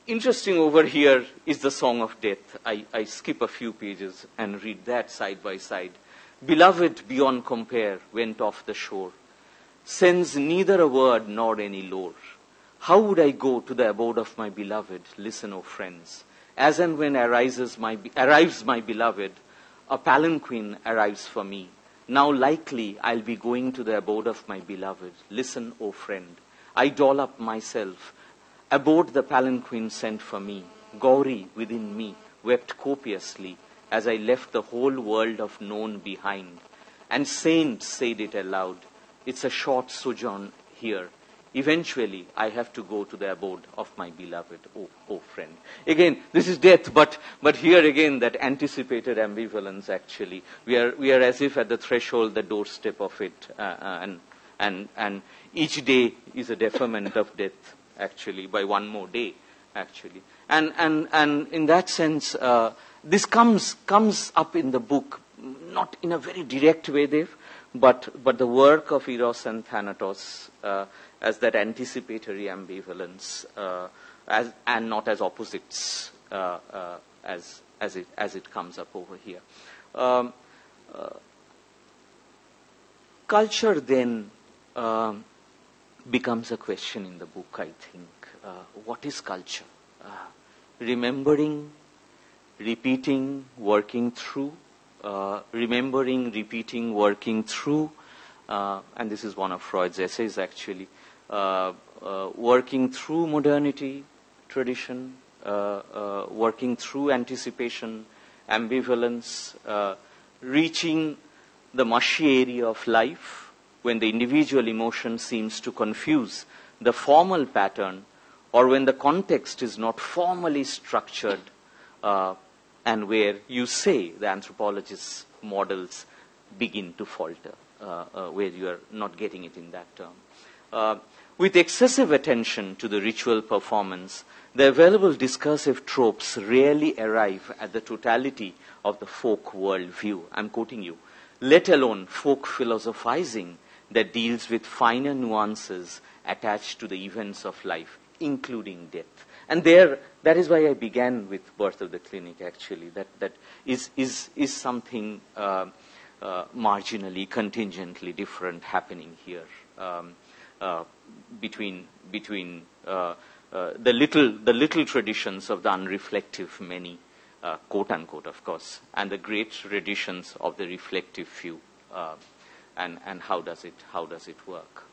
Interesting over here is the Song of Death. I skip a few pages and read that side by side. Beloved beyond compare went off the shore, sends neither a word nor any lore. How would I go to the abode of my beloved? Listen, O friends. As and when arrives my beloved, a palanquin arrives for me. Now likely I'll be going to the abode of my beloved. Listen, O friend. I doll up myself aboard the palanquin sent for me. Gauri within me, wept copiously as I left the whole world of known behind. And saints said it aloud, it's a short sojourn here. Eventually, I have to go to the abode of my beloved, oh friend. Again, this is death, but here again, that anticipated ambivalence, actually. We are as if at the threshold, the doorstep of it, and each day is a deferment of death, actually, by one more day, actually. And in that sense, this comes up in the book, not in a very direct way, Dev, but the work of Eros and Thanatos as that anticipatory ambivalence, and not as opposites, as it comes up over here. Culture then becomes a question in the book, I think. What is culture? Remembering, repeating, working through. Remembering, repeating, working through. And this is one of Freud's essays, actually. Working through modernity, tradition, working through anticipation, ambivalence, reaching the mushy area of life when the individual emotion seems to confuse the formal pattern, or when the context is not formally structured, and where you say the anthropologist's models begin to falter, where you are not getting it in that term. With excessive attention to the ritual performance, the available discursive tropes rarely arrive at the totality of the folk worldview. I'm quoting you. Let alone folk philosophizing that deals with finer nuances attached to the events of life, including death. And that is why I began with Birth of the Clinic, actually. That is something marginally, contingently different happening here. Between the little traditions of the unreflective many, quote unquote, of course, and the great traditions of the reflective few, and how does it work?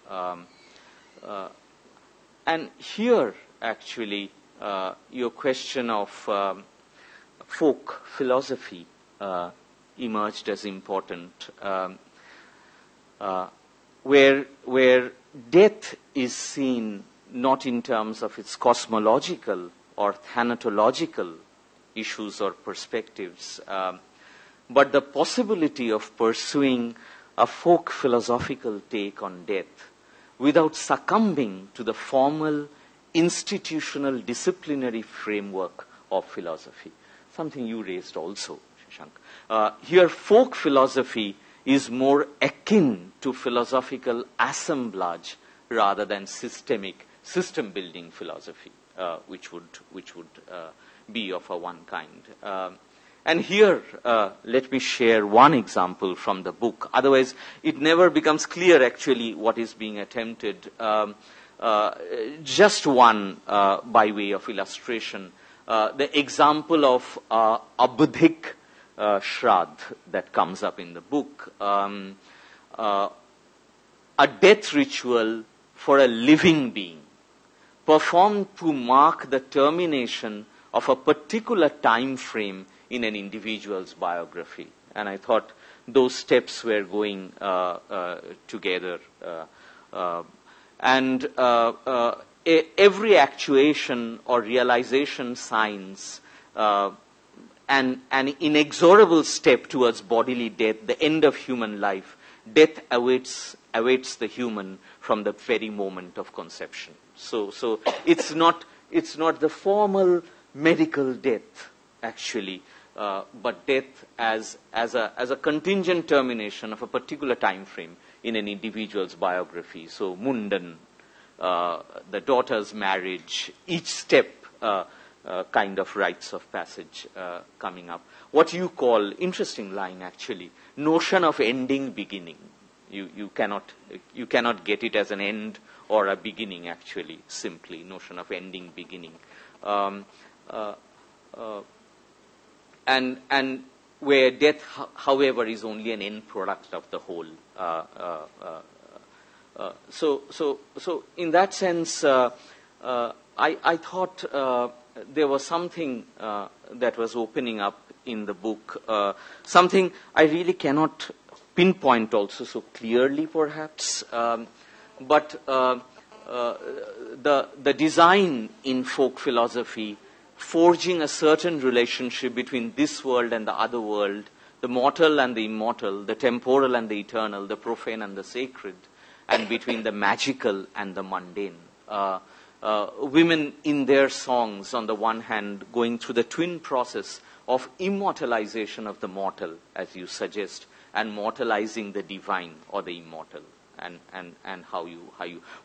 And here, actually, your question of folk philosophy emerged as important, where death is seen not in terms of its cosmological or thanatological issues or perspectives, but the possibility of pursuing a folk philosophical take on death without succumbing to the formal institutional disciplinary framework of philosophy. Something you raised also, Shashank. Here, folk philosophy is more akin to philosophical assemblage rather than system-building philosophy, which would be of a one kind. And here, let me share one example from the book. Otherwise, it never becomes clear, actually, what is being attempted. Just one by way of illustration. The example of Abdhik Shraddh that comes up in the book. A death ritual for a living being, performed to mark the termination of a particular time frame in an individual's biography. And I thought those steps were going together. Every actuation or realization signs an inexorable step towards bodily death, the end of human life. Death awaits the human from the very moment of conception. So it's not the formal medical death, actually, but death as a contingent termination of a particular time frame in an individual's biography. So Mundan, the daughter's marriage, each step kind of rites of passage coming up. What you call, interesting line actually, notion of ending beginning. You cannot get it as an end or a beginning, actually, simply notion of ending beginning. And where death, however, is only an end product of the whole. So in that sense, I thought there was something that was opening up in the book, something I really cannot pinpoint also so clearly perhaps, but the design in folk philosophy forging a certain relationship between this world and the other world, the mortal and the immortal, the temporal and the eternal, the profane and the sacred, and between the magical and the mundane. Women in their songs, on the one hand, going through the twin process of immortalization of the mortal, as you suggest, and mortalizing the divine or the immortal, and how you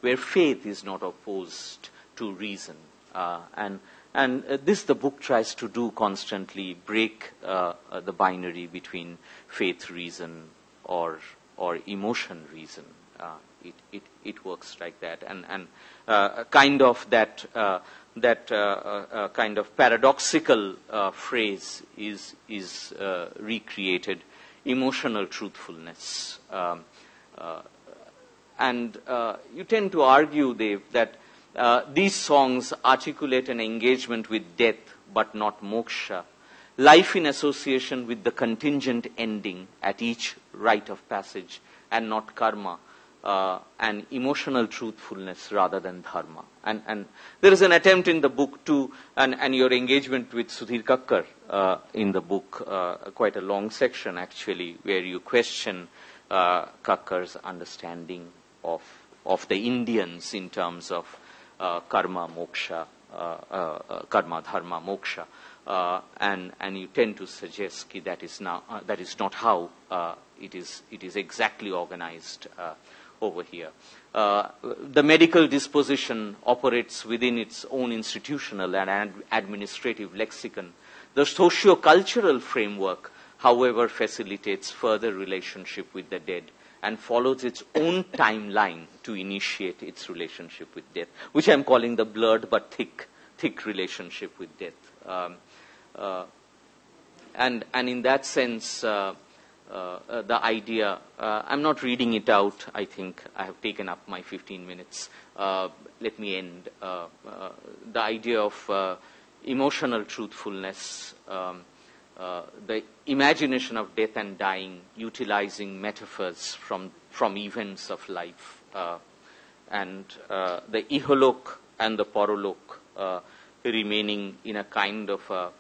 where faith is not opposed to reason, and this the book tries to do constantly, break the binary between faith reason or emotion reason. It works like that, and kind of that kind of paradoxical phrase is recreated, emotional truthfulness, and you tend to argue, Dev, that these songs articulate an engagement with death but not moksha, life in association with the contingent ending at each rite of passage and not karma, and emotional truthfulness rather than dharma. And there is an attempt in the book to, and your engagement with Sudhir Kakkar in the book, quite a long section actually, where you question Kakkar's understanding of the Indians in terms of karma, moksha, karma, dharma, moksha, and you tend to suggest that is not how it is exactly organized over here. The medical disposition operates within its own institutional and administrative lexicon. The socio-cultural framework, however, facilitates further relationship with the dead and follows its own timeline to initiate its relationship with death, which I'm calling the blurred but thick relationship with death. And in that sense, the idea, I'm not reading it out, I think I have taken up my 15 minutes. Let me end. The idea of emotional truthfulness, the imagination of death and dying, utilizing metaphors from events of life, and the iholok and the paralok remaining in a kind of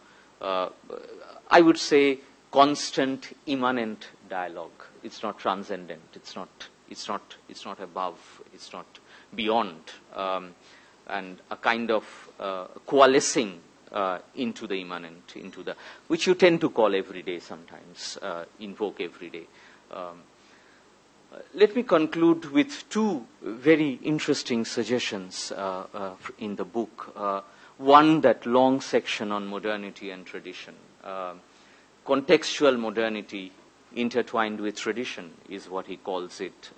I would say constant, immanent dialogue. It's not transcendent. It's not above. It's not beyond, and a kind of coalescing into the immanent, into the which you tend to call every day sometimes, invoke every day. Let me conclude with two very interesting suggestions in the book. One, that long section on modernity and tradition. Contextual modernity intertwined with tradition is what he calls it.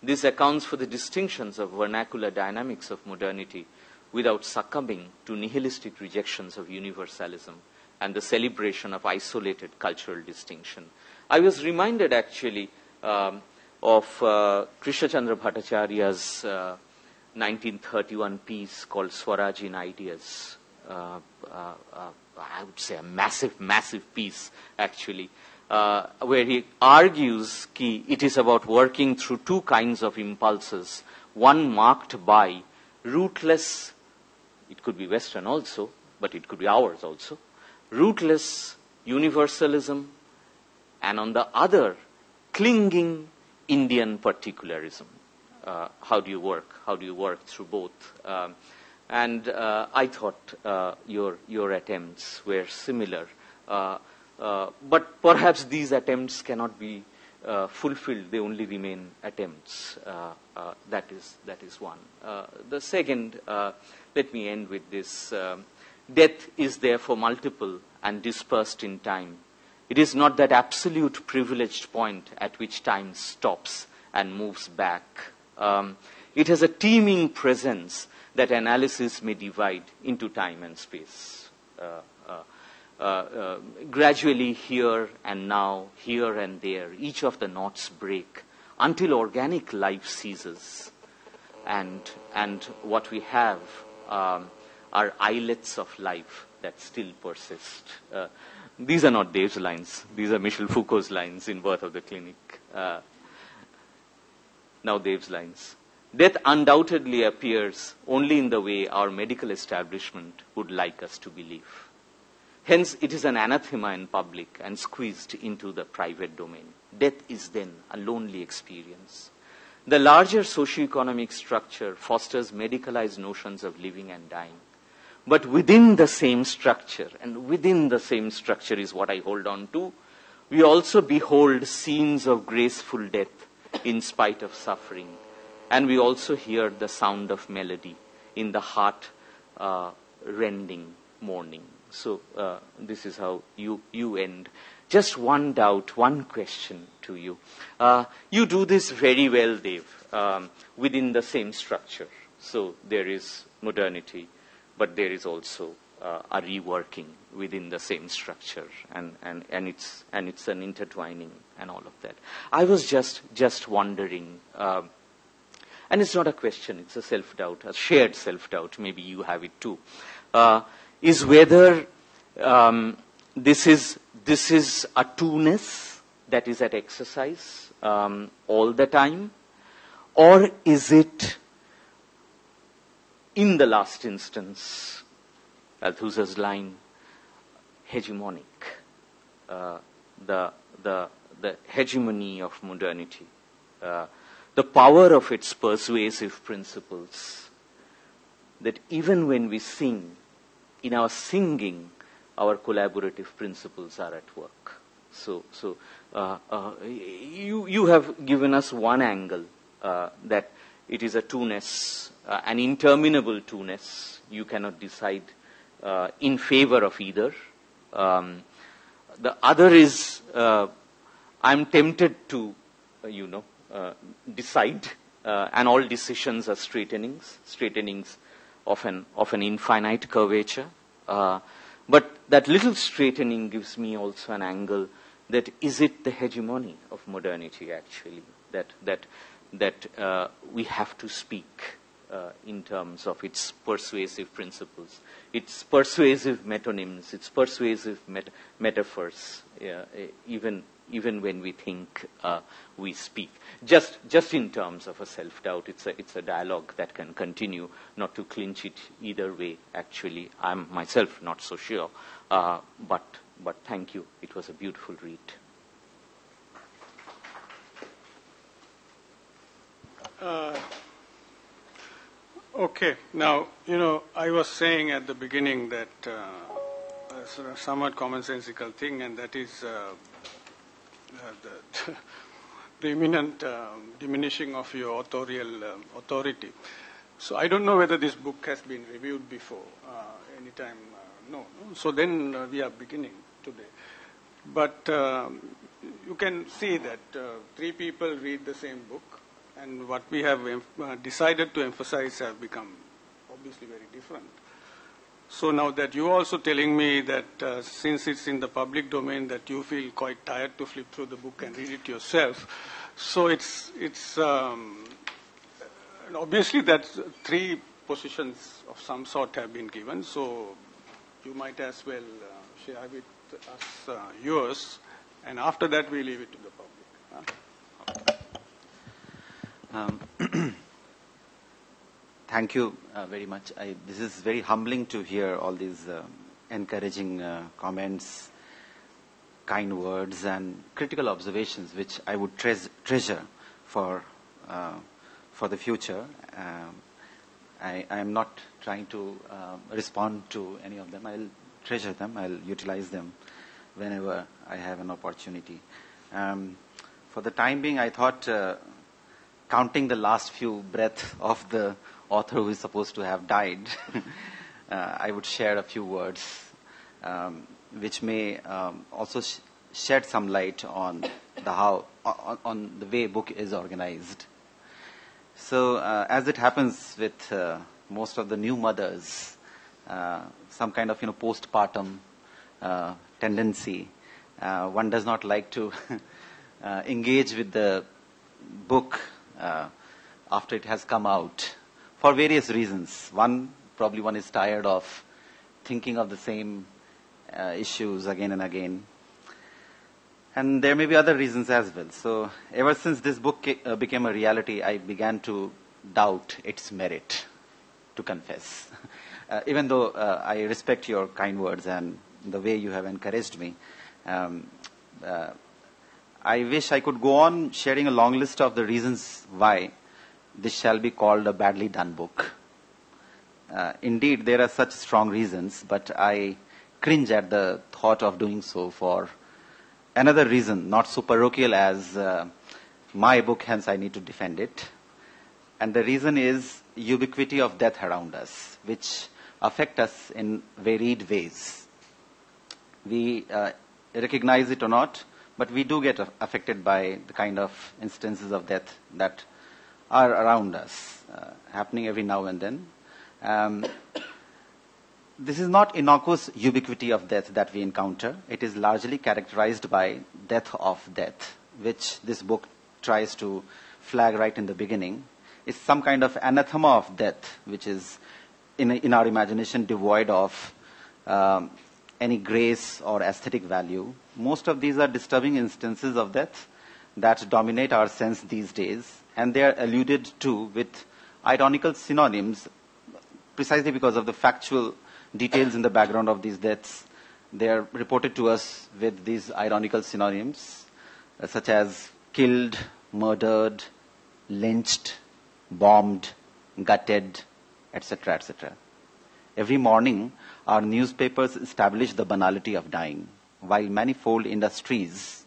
This accounts for the distinctions of vernacular dynamics of modernity without succumbing to nihilistic rejections of universalism and the celebration of isolated cultural distinction. I was reminded actually of Krishna Chandra Bhattacharya's 1931 piece called Swaraj in Ideas. I would say a massive piece actually, where he argues that it is about working through two kinds of impulses, one marked by rootless, it could be Western also, but it could be ours also, rootless universalism, and on the other, clinging Indian particularism. How do you work? How do you work through both? And I thought your attempts were similar. But perhaps these attempts cannot be fulfilled. They only remain attempts. That is one. The second, let me end with this. Death is therefore multiple and dispersed in time. It is not that absolute privileged point at which time stops and moves back. It has a teeming presence that analysis may divide into time and space. Gradually, here and now, here and there, each of the knots break until organic life ceases, and what we have are islets of life that still persist. These are not Dev's lines. These are Michel Foucault's lines in Birth of the Clinic. Now Dev's lines. Death undoubtedly appears only in the way our medical establishment would like us to believe. Hence, it is an anathema in public and squeezed into the private domain. Death is then a lonely experience. The larger socio-economic structure fosters medicalized notions of living and dying. But within the same structure, and within the same structure is what I hold on to, we also behold scenes of graceful death in spite of suffering. And we also hear the sound of melody in the heart-rending mourning. So this is how you end. Just one doubt, one question to you. You do this very well, Dev, within the same structure. So there is modernity, but there is also a reworking within the same structure, and it's an intertwining and all of that. I was just wondering, and it's not a question, it's a self-doubt, a shared self-doubt, maybe you have it too, is whether this is a two-ness that is at exercise all the time, or is it, in the last instance, Althusser's line, hegemonic, the hegemony of modernity, the power of its persuasive principles, that even when we sing, in our singing, our collaborative principles are at work. So you have given us one angle, that it is a two-ness, an interminable two-ness. You cannot decide in favor of either. The other is, I'm tempted to, decide, and all decisions are straightenings of an infinite curvature. But that little straightening gives me also an angle that is it the hegemony of modernity actually, that we have to speak in terms of its persuasive principles, its persuasive metonyms, its persuasive metaphors, even when we think we speak. Just in terms of a self-doubt, it's a dialogue that can continue, not to clinch it either way, actually. I'm myself not so sure, but thank you. It was a beautiful read. Okay. Now, I was saying at the beginning that it's a somewhat commonsensical thing, and that is the imminent diminishing of your authorial authority. So I don't know whether this book has been reviewed before. Anytime, no. So then we are beginning today. But you can see that three people read the same book, and what we have decided to emphasize have become obviously very different. So now that you're also telling me that since it's in the public domain that you feel quite tired to flip through the book and read it yourself, so it's obviously that three positions of some sort have been given, so you might as well share with us yours, and after that we leave it to the public. Thank you very much. This is very humbling to hear all these encouraging comments, kind words, and critical observations, which I would treasure for the future. I am not trying to respond to any of them. I'll treasure them. I'll utilize them whenever I have an opportunity. For the time being, I thought counting the last few breaths of the author who is supposed to have died, I would share a few words which may also shed some light on on the way book is organized. So as it happens with most of the new mothers, some kind of postpartum tendency. One does not like to engage with the book after it has come out for various reasons. One Probably one is tired of thinking of the same issues again and again. And there may be other reasons as well. So ever since this book became a reality, I began to doubt its merit, to confess. Even though I respect your kind words and the way you have encouraged me, I wish I could go on sharing a long list of the reasons why this shall be called a badly done book. Indeed, there are such strong reasons, but I cringe at the thought of doing so for another reason, not so parochial as my book, hence I need to defend it. And the reason is ubiquity of death around us, which affect us in varied ways. We recognize it or not, but we do get affected by the kind of instances of death that are around us, happening every now and then. This is not innocuous ubiquity of death that we encounter. It is largely characterized by death of death, which this book tries to flag right in the beginning. It's some kind of anathema of death, which is in our imagination devoid of any grace or aesthetic value. Most of these are disturbing instances of death that dominate our sense these days, and they are alluded to with ironical synonyms precisely because of the factual details in the background of these deaths. They are reported to us with these ironical synonyms, such as killed, murdered, lynched, bombed, gutted, etc., etc. Every morning, our newspapers establish the banality of dying, while manifold industries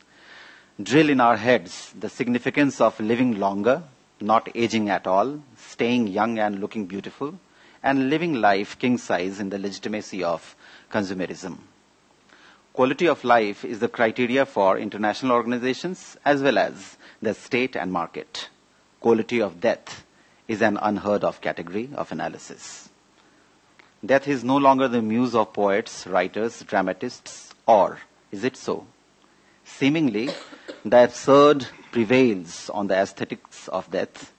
drill in our heads the significance of living longer, not aging at all, staying young and looking beautiful, and living life king-size in the legitimacy of consumerism. Quality of life is the criteria for international organizations as well as the state and market. Quality of death is an unheard of category of analysis. Death is no longer the muse of poets, writers, dramatists, or is it so? Seemingly, the absurd prevails on the aesthetics of death.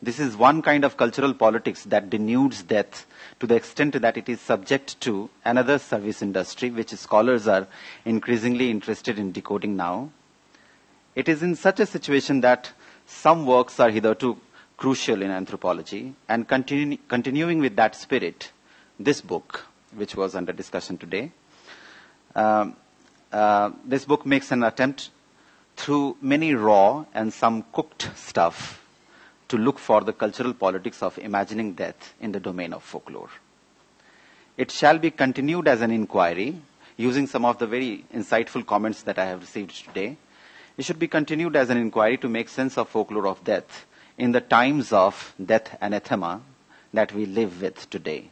This is one kind of cultural politics that denudes death to the extent that it is subject to another service industry, which scholars are increasingly interested in decoding now. It is in such a situation that some works are hitherto crucial in anthropology, and continuing with that spirit, this book, which was under discussion today, this book makes an attempt through many raw and some cooked stuff to look for the cultural politics of imagining death in the domain of folklore. It shall be continued as an inquiry, using some of the very insightful comments that I have received today. It should be continued as an inquiry to make sense of folklore of death in the times of death anathema that we live with today.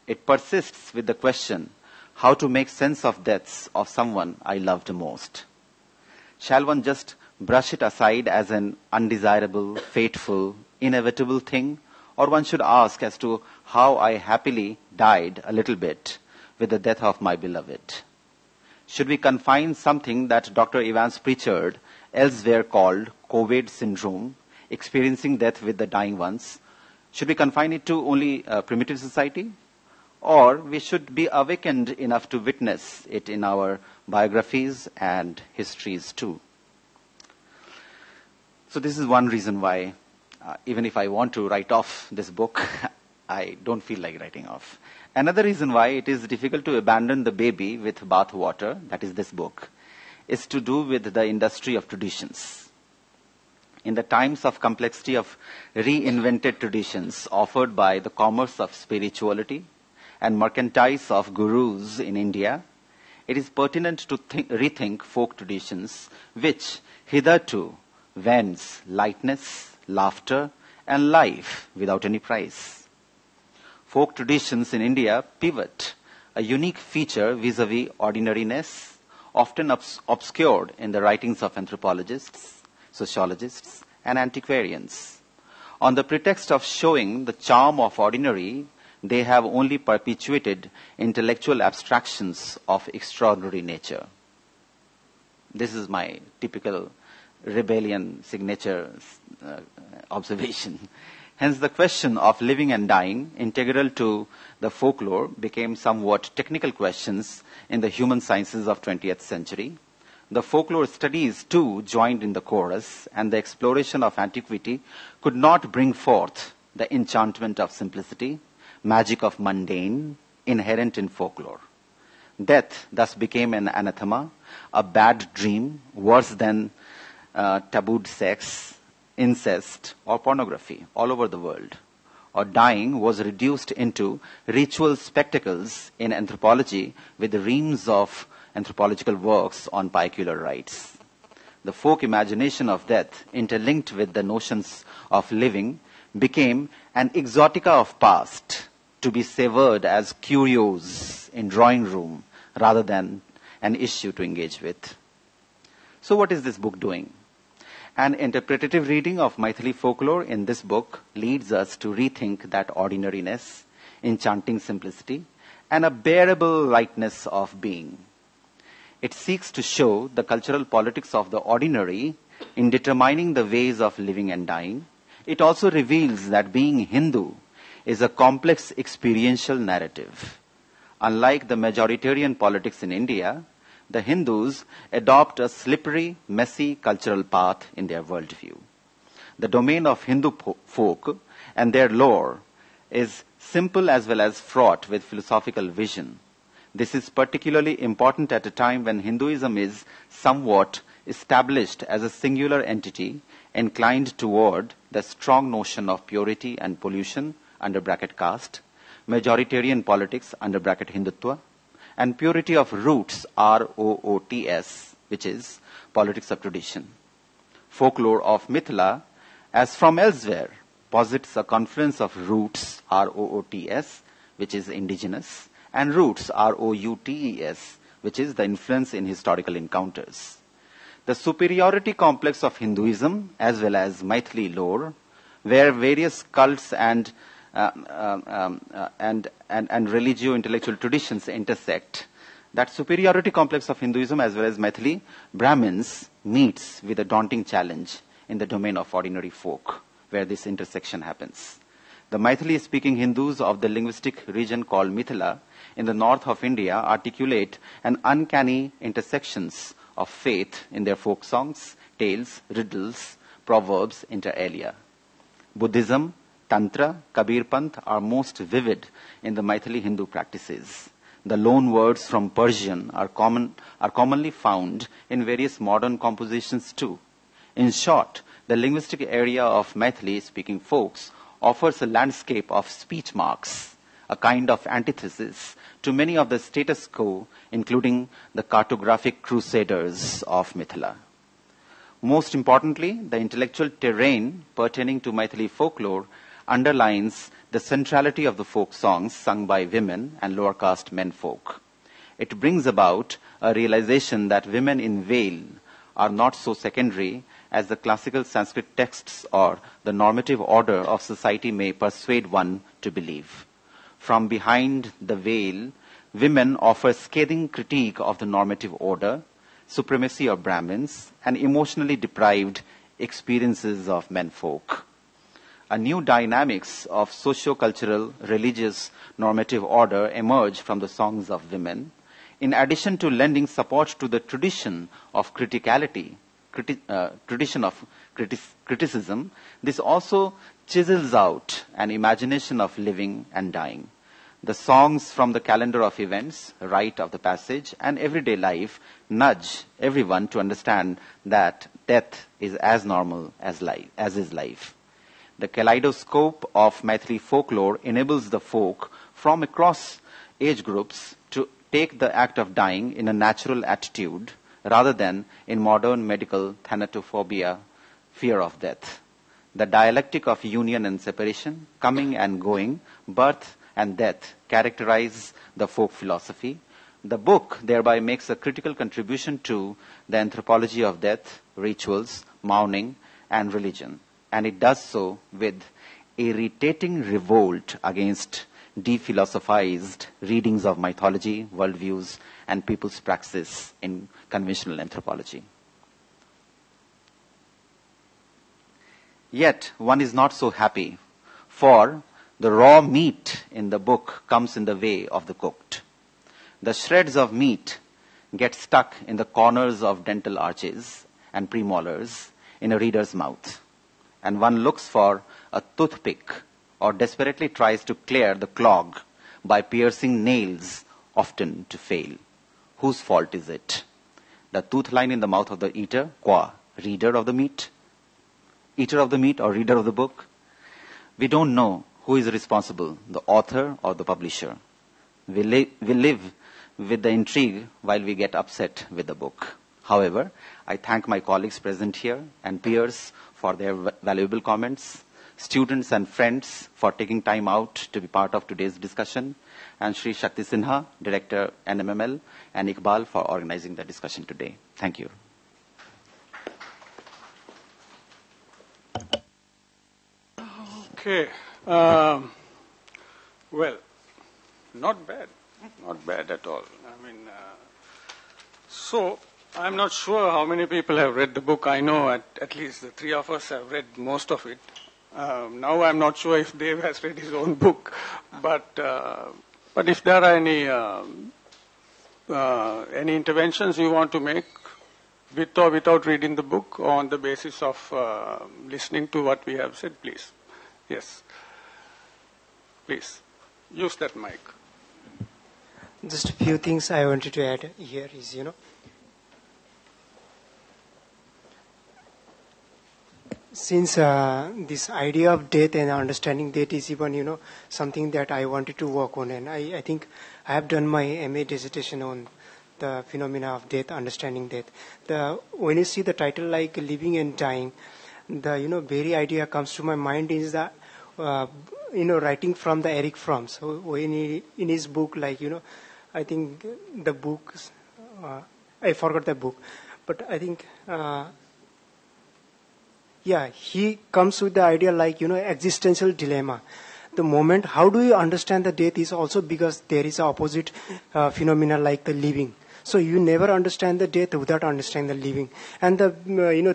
It persists with the question, how to make sense of deaths of someone I loved most. Shall one just brush it aside as an undesirable, fateful, inevitable thing, or one should ask as to how I happily died a little bit with the death of my beloved? Should we confine something that Dr. Evans Pritchard elsewhere called COVID syndrome, experiencing death with the dying ones, should we confine it to only primitive society? Or we should be awakened enough to witness it in our biographies and histories too. So this is one reason why, even if I want to write off this book, I don't feel like writing off. Another reason why it is difficult to abandon the baby with bath water, that is this book, is to do with the industry of traditions. In the times of complexity of reinvented traditions offered by the commerce of spirituality and mercantise of gurus in India, it is pertinent to rethink folk traditions which hitherto vents lightness, laughter, and life without any price. Folk traditions in India pivot, a unique feature vis-a-vis ordinariness, often obscured in the writings of anthropologists, sociologists, and antiquarians. On the pretext of showing the charm of ordinary, they have only perpetuated intellectual abstractions of extraordinary nature. This is my typical rebellion signature observation. Hence, the question of living and dying, integral to the folklore, became somewhat technical questions in the human sciences of 20th century. The folklore studies, too, joined in the chorus, and the exploration of antiquity could not bring forth the enchantment of simplicity, magic of mundane, inherent in folklore. Death thus became an anathema, a bad dream, worse than tabooed sex, incest, or pornography all over the world. Or dying was reduced into ritual spectacles in anthropology with reams of anthropological works on picular rites. The folk imagination of death, interlinked with the notions of living, became an exotica of past to be savored as curios in drawing room rather than an issue to engage with. So what is this book doing? An interpretative reading of Maithili folklore in this book leads us to rethink that ordinariness, enchanting simplicity, and a bearable lightness of being. It seeks to show the cultural politics of the ordinary in determining the ways of living and dying. It also reveals that being Hindu is a complex experiential narrative. Unlike the majoritarian politics in India, the Hindus adopt a slippery, messy cultural path in their worldview. The domain of Hindu folk and their lore is simple as well as fraught with philosophical vision. This is particularly important at a time when Hinduism is somewhat established as a singular entity inclined toward the strong notion of purity and pollution under bracket caste, majoritarian politics under bracket Hindutva, and purity of roots, R-O-O-T-S, which is politics of tradition. Folklore of Mithila, as from elsewhere, posits a confluence of roots, R-O-O-T-S, which is indigenous, and roots, R-O-U-T-E-S, which is the influence in historical encounters. The superiority complex of Hinduism, as well as Maithili lore, where various cults and religio-intellectual traditions intersect, that superiority complex of Hinduism as well as Maithili Brahmins meets with a daunting challenge in the domain of ordinary folk, where this intersection happens. The Maithili-speaking Hindus of the linguistic region called Mithila in the north of India articulate an uncanny intersections of faith in their folk songs, tales, riddles, proverbs, inter alia. Buddhism, Tantra, Kabir Panth are most vivid in the Maithili Hindu practices. The loan words from Persian are commonly found in various modern compositions too. In short, the linguistic area of Maithili-speaking folks offers a landscape of speech marks, a kind of antithesis to many of the status quo, including the cartographic crusaders of Mithila. Most importantly, the intellectual terrain pertaining to Maithili folklore underlines the centrality of the folk songs sung by women and lower caste men folk. It brings about a realization that women in veil are not so secondary as the classical Sanskrit texts or the normative order of society may persuade one to believe. From behind the veil, women offer scathing critique of the normative order, supremacy of Brahmins, and emotionally deprived experiences of menfolk. A new dynamics of socio-cultural, religious, normative order emerge from the songs of women. In addition to lending support to the tradition of criticality, criticism, this also chisels out an imagination of living and dying. The songs from the calendar of events, rite of the passage, and everyday life nudge everyone to understand that death is as normal as is life. The kaleidoscope of Maithili folklore enables the folk from across age groups to take the act of dying in a natural attitude rather than in modern medical thanatophobia, fear of death. The dialectic of union and separation, coming and going, birth and death characterize the folk philosophy. The book thereby makes a critical contribution to the anthropology of death, rituals, mourning, and religion. And it does so with irritating revolt against de-philosophized readings of mythology, worldviews, and people's praxis in conventional anthropology. Yet, one is not so happy for the raw meat in the book comes in the way of the cooked. The shreds of meat get stuck in the corners of dental arches and premolars in a reader's mouth, and one looks for a toothpick or desperately tries to clear the clog by piercing nails, often to fail. Whose fault is it? The tooth line in the mouth of the eater, qua reader of the meat? Eater of the meat or reader of the book? We don't know who is responsible, the author or the publisher. We live with the intrigue while we get upset with the book. However, I thank my colleagues present here and peers for their valuable comments, students and friends for taking time out to be part of today's discussion, and Shri Shakti Sinha, Director NMML, and Iqbal for organizing the discussion today. Thank you. Okay. Well, not bad. Not bad at all. I mean, so I'm not sure how many people have read the book. I know at least the three of us have read most of it. Now I'm not sure if Dev has read his own book, but if there are any interventions you want to make with or without reading the book, or on the basis of listening to what we have said, please. Yes. Please. Use that mic. Just a few things I wanted to add here is, since this idea of death and understanding death is even, something that I wanted to work on, and I think I have done my MA dissertation on the phenomena of death, understanding death. When you see the title like living and dying, the very idea comes to my mind is that writing from the Eric Fromm. So when in his book, like I think the books, I forgot the book, but I think he comes with the idea like existential dilemma. The moment, how do you understand the death is also because there is an opposite phenomena like the living. So you never understand the death without understanding the living. And the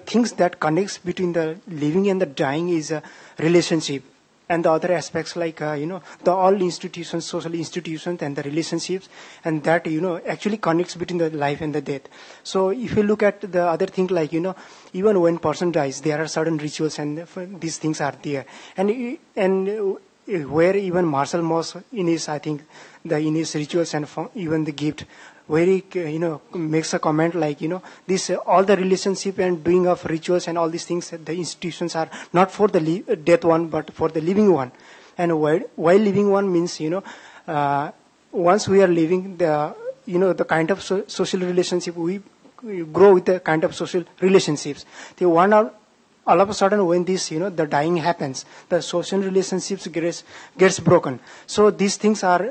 things that connects between the living and the dying is a relationship. And the other aspects like, the all institutions, social institutions and the relationships, and that, actually connects between the life and the death. So if you look at the other thing like, even when person dies, there are certain rituals and these things are there. And where even Marcel Mauss in his, I think, in his rituals and even the gift, where he, makes a comment like, this, all the relationship and doing of rituals and all these things, the institutions are not for the death one, but for the living one. And while living one means, once we are living, the kind of social relationship, we grow with the kind of social relationships. The one all of a sudden when this, the dying happens, the social relationships gets broken. So these things are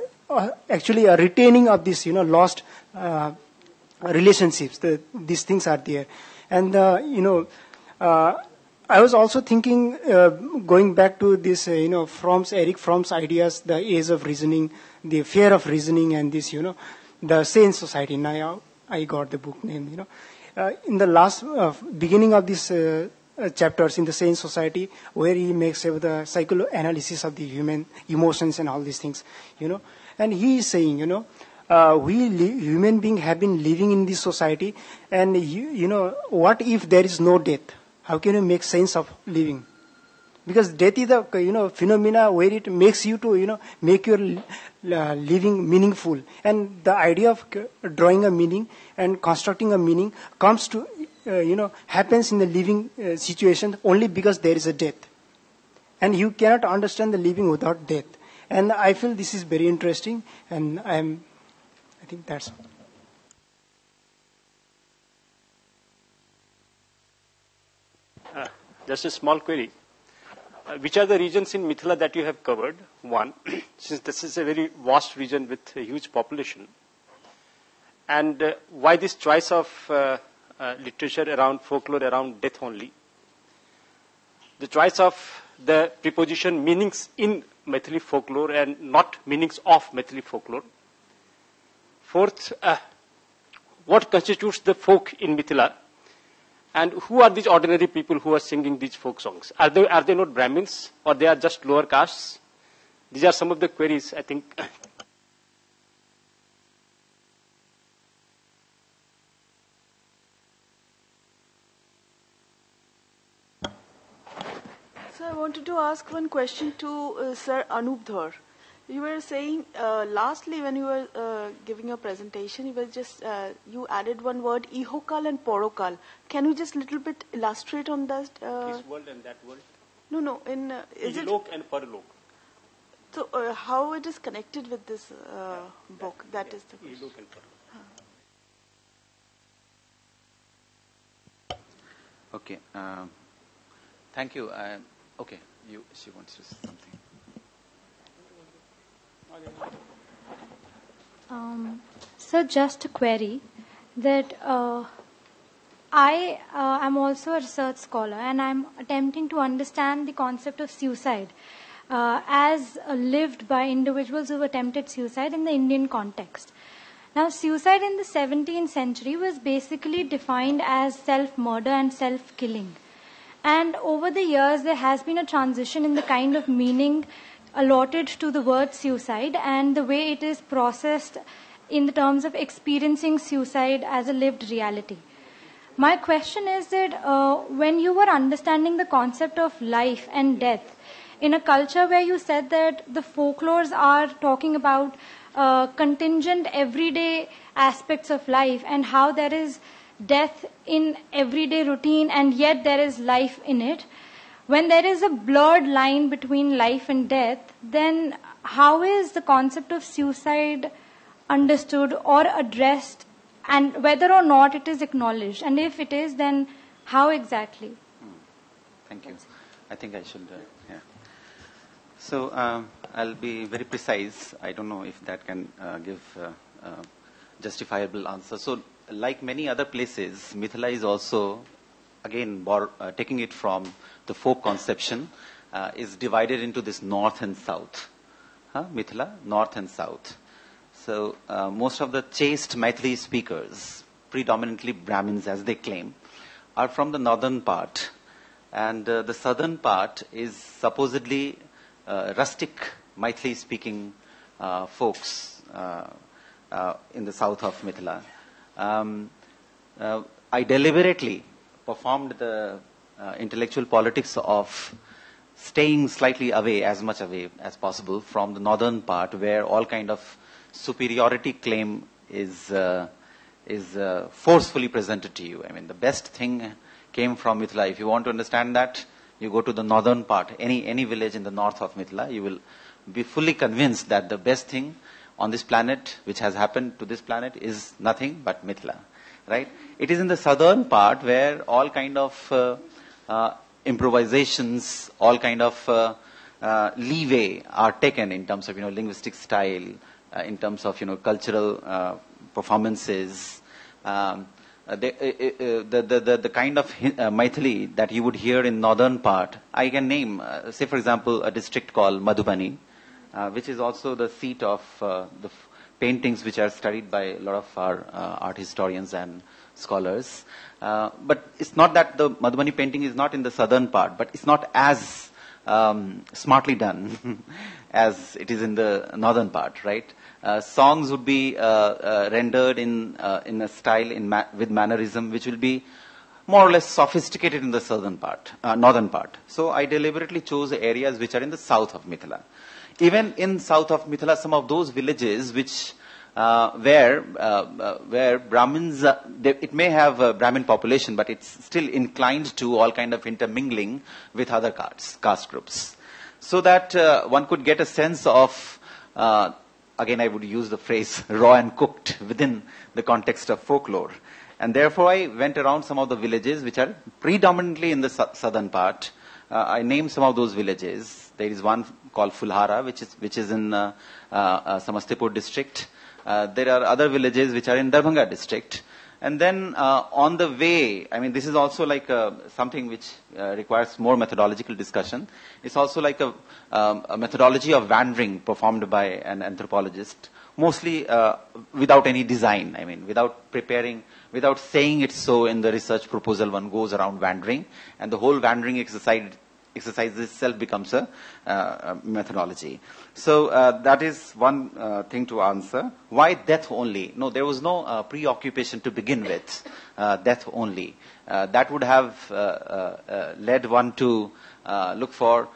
actually a retaining of this, lost relationships. These things are there. And, I was also thinking, going back to this, Eric Fromm's ideas, the age of reasoning, the fear of reasoning, and this, the sane society. Now I got the book name, in the last beginning of this chapters in the sane society, where he makes the psychoanalysis of the human emotions and all these things, and he is saying, we human beings have been living in this society, and what if there is no death? How can you make sense of living? Because death is a phenomena where it makes you to make your living meaningful, and the idea of drawing a meaning and constructing a meaning comes to happens in the living situation only because there is a death, and you cannot understand the living without death. And I feel this is very interesting, and I think that's all. Just a small query. Which are the regions in Mithila that you have covered? One, since this is a very vast region with a huge population. And why this choice of literature around folklore, around death only? The choice of the preposition meanings in Maithili folklore and not meanings of Maithili folklore. Fourth, what constitutes the folk in Mithila? And who are these ordinary people who are singing these folk songs? Are they not Brahmins, or they are just lower castes? These are some of the queries, I think. So I wanted to ask one question to Sir Anup Dhar. You were saying, lastly, when you were giving your presentation, you were just you added one word, ihokal and porokal. Can you just little bit illustrate on that? This world and that world. No. Is it Ihlok and Parlok. so? How it is connected with this book? That is the question. Ihlok and Parlok. Okay. Thank you. Okay. She wants to say something. So just a query that I am also a research scholar, and I'm attempting to understand the concept of suicide as lived by individuals who have attempted suicide in the Indian context. Now, suicide in the 17th century was basically defined as self-murder and self-killing. And over the years, there has been a transition in the kind of meaning allotted to the word suicide and the way it is processed in the terms of experiencing suicide as a lived reality. My question is that when you were understanding the concept of life and death, in a culture where you said that the folklores are talking about contingent everyday aspects of life and how there is death in everyday routine and yet there is life in it, when there is a blurred line between life and death, then how is the concept of suicide understood or addressed, and whether or not it is acknowledged? And if it is, then how exactly? Thank you. I think I should, yeah. So I'll be very precise. I don't know if that can give justifiable answer. So like many other places, Mithila is also, again, taking it from the folk conception, is divided into this north and south. Mithila, north and south. So most of the chaste Maithili speakers, predominantly Brahmins as they claim, are from the northern part. And the southern part is supposedly rustic Maithili speaking folks in the south of Mithila. I deliberately performed the intellectual politics of staying slightly away, as much away as possible from the northern part, where all kind of superiority claim is forcefully presented to you. I mean, the best thing came from Mithila. If you want to understand that, you go to the northern part, any village in the north of Mithila, you will be fully convinced that the best thing on this planet, which has happened to this planet, is nothing but Mithila, right? It is in the southern part where all kind of improvisations, all kind of leeway are taken in terms of, linguistic style, in terms of, cultural performances. The kind of Maithili that you would hear in northern part, I can name, say for example, a district called Madhubani, which is also the seat of the paintings which are studied by a lot of our art historians and scholars. But it's not that the Madhubani painting is not in the southern part, but it's not as smartly done as it is in the northern part, right? Songs would be rendered in a style with mannerism which will be more or less sophisticated in the northern part. So I deliberately chose areas which are in the south of Mithila. Even in south of Mithila, some of those villages which where Brahmins, it may have a Brahmin population, but it's still inclined to all kind of intermingling with other caste groups. So that one could get a sense of, again I would use the phrase raw and cooked within the context of folklore. And therefore I went around some of the villages which are predominantly in the southern part. I named some of those villages. There is one called Fulhara, which is in Samastipur district. There are other villages which are in Darbhanga district. And then on the way, I mean, this is also like something which requires more methodological discussion. It's also like a methodology of wandering performed by an anthropologist mostly without any design. I mean, without preparing, without saying it so in the research proposal, one goes around wandering, and the whole wandering exercise itself becomes a methodology. So that is one thing to answer. Why death only? No, there was no preoccupation to begin with, death only. That would have led one to look for,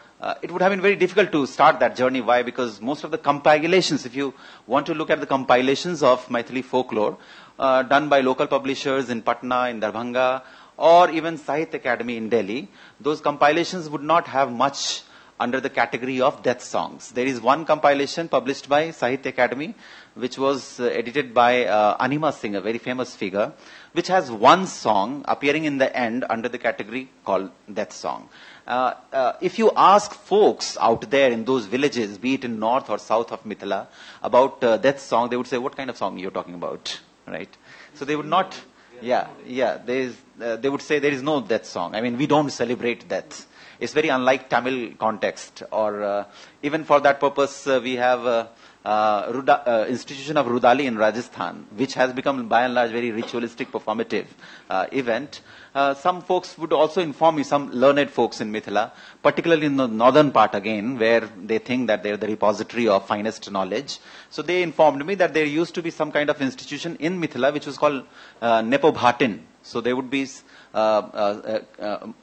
it would have been very difficult to start that journey. Why? Because most of the compilations, if you want to look at the compilations of Maithili folklore, done by local publishers in Patna, in Darbhanga, or even Sahitya Academy in Delhi, those compilations would not have much under the category of death songs. There is one compilation published by Sahitya Academy, which was edited by Anima Singh, a very famous figure, which has one song appearing in the end under the category called death song. If you ask folks out there in those villages, be it in north or south of Mithila, about death song, they would say, what kind of song you're talking about, right? So they would not... they would say there is no death song. I mean, we don't celebrate death. It's very unlike Tamil context, or even for that purpose, we have institution of Rudali in Rajasthan, which has become by and large very ritualistic, performative event. Some folks would also inform me, some learned folks in Mithila, particularly in the northern part again, where they think that they're the repository of finest knowledge. So they informed me that there used to be some kind of institution in Mithila which was called Nepo Bhatin. So there would be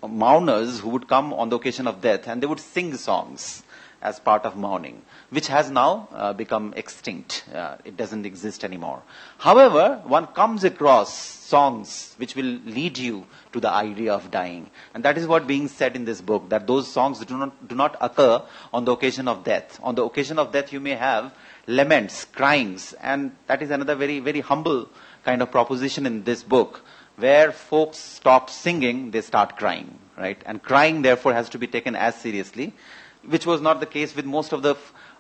mourners who would come on the occasion of death, and they would sing songs as part of mourning, which has now become extinct. It doesn't exist anymore. However, one comes across songs which will lead you to the idea of dying. And that is what being said in this book, that those songs do not occur on the occasion of death. On the occasion of death, you may have laments, cryings, and that is another very, very humble kind of proposition in this book, where folks stop singing, they start crying, right? And crying, therefore, has to be taken as seriously, which was not the case with most of the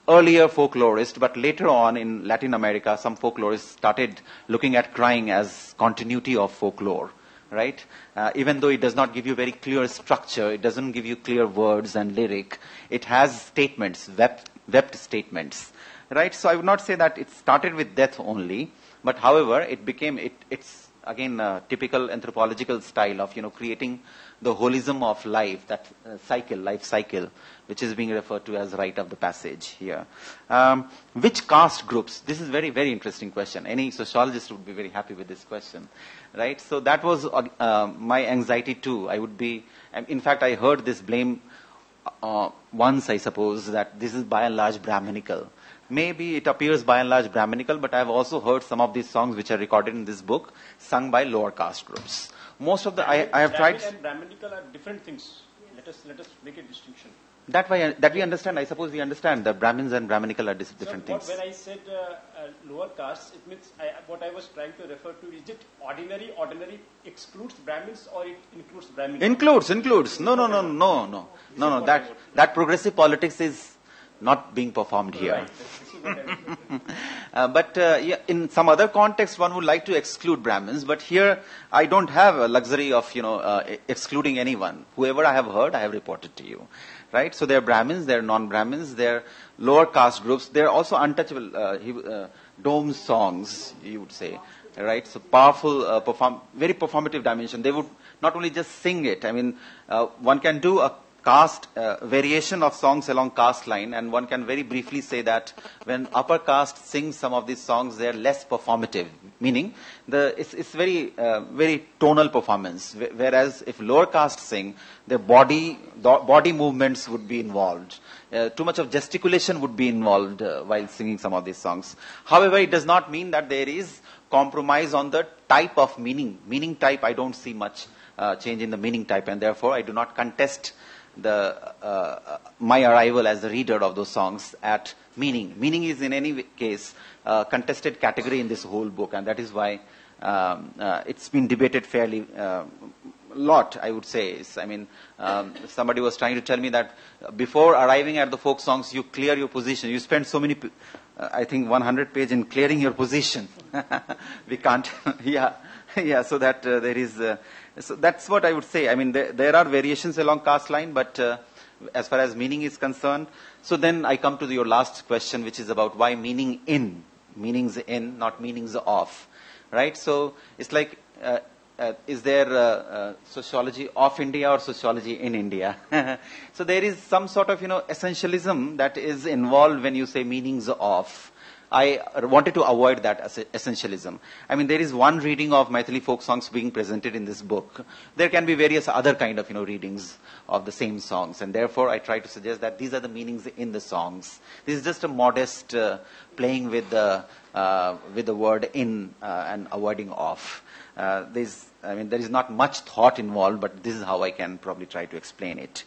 earlier folklorists, but later on in Latin America, some folklorists started looking at crying as continuity of folklore, right? Even though it does not give you very clear structure, it doesn't give you clear words and lyric, it has statements, wept statements, right? So I would not say that it started with death only, but however, it became, it's again a typical anthropological style of, creating the holism of life, that life cycle, which is being referred to as rite of the passage here. Which caste groups? This is very, very interesting question. Any sociologist would be very happy with this question, right? So that was my anxiety too. In fact, I heard this blame once, I suppose, that this is by and large Brahminical. Maybe it appears by and large Brahminical, but I have also heard some of these songs which are recorded in this book, sung by lower caste groups. Most of the, I have tried... Brahmin and Brahminical are different things. Let us make a distinction. That we understand, I suppose we understand that Brahmins and Brahminical are different things. When I said lower castes, it means what I was trying to refer to, is it ordinary? Ordinary excludes Brahmins, or it includes Brahmins? Includes. No. That progressive politics is not being performed here. Right. But in some other context, one would like to exclude Brahmins. But here, I don't have a luxury of excluding anyone. Whoever I have heard, I have reported to you, right? So there are Brahmins, there are non-Brahmins, there are lower caste groups. There are also untouchable dome songs, you would say, right? So powerful, very performative dimension. They would not only just sing it. I mean, one can do a caste variation of songs along caste line, and one can very briefly say that when upper caste sings some of these songs, they are less performative, meaning it's very very tonal performance, whereas if lower caste sing, the body movements would be involved, too much of gesticulation would be involved while singing some of these songs. However, it does not mean that there is compromise on the type of meaning type. I don't see much change in the meaning type, and therefore I do not contest my arrival as the reader of those songs at meaning. Meaning is in any case a contested category in this whole book, and that is why it's been debated fairly lot, I would say. I mean, somebody was trying to tell me that before arriving at the folk songs, you clear your position. You spend so many, I think 100 pages in clearing your position. We can't, so that there is... So that's what I would say. I mean, there are variations along caste line, but as far as meaning is concerned, so then I come to your last question, which is about why meaning in meanings in, not meanings of, right? So it's like, is there sociology of India or sociology in India? So there is some sort of, essentialism that is involved when you say meanings of. I wanted to avoid that essentialism. I mean, there is one reading of Maithili folk songs being presented in this book. There can be various other kind of, readings of the same songs. And therefore, I try to suggest that these are the meanings in the songs. This is just a modest playing with the word in and avoiding of. There is not much thought involved, but this is how I can probably try to explain it.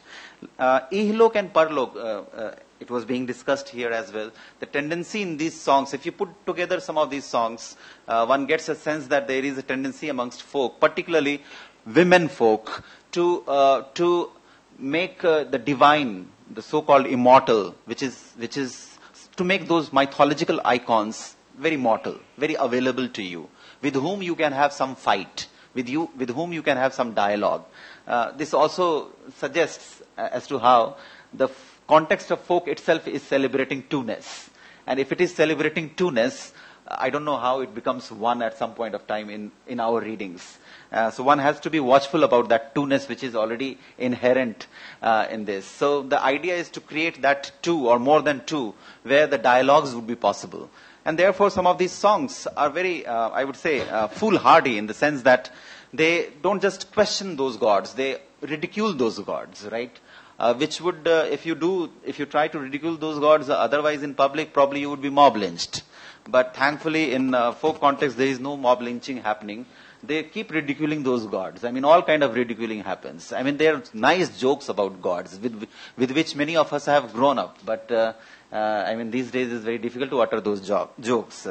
Ihlok and Parlok, it was being discussed here as well. The tendency in these songs, if you put together some of these songs, one gets a sense that there is a tendency amongst folk, particularly women folk, to make the divine, the so-called immortal, which is to make those mythological icons very mortal, very available to you, with whom you can have some fight, with whom you can have some dialogue. This also suggests as to how the context of folk itself is celebrating two-ness. And if it is celebrating two-ness, I don't know how it becomes one at some point of time in our readings. So one has to be watchful about that two-ness which is already inherent in this. So the idea is to create that two or more than two where the dialogues would be possible. And therefore some of these songs are very, I would say, foolhardy in the sense that they don't just question those gods, they ridicule those gods, right? Which would, if you try to ridicule those gods otherwise in public, probably you would be mob lynched. But thankfully in folk context, there is no mob lynching happening. They keep ridiculing those gods. I mean, all kind of ridiculing happens. I mean, there are nice jokes about gods with which many of us have grown up. But, these days it's very difficult to utter those jokes.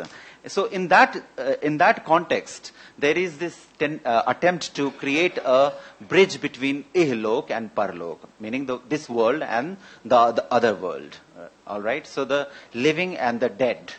So in that context, there is this attempt to create a bridge between Ihlok and Parlok, meaning this world and the other world. All right. So the living and the dead.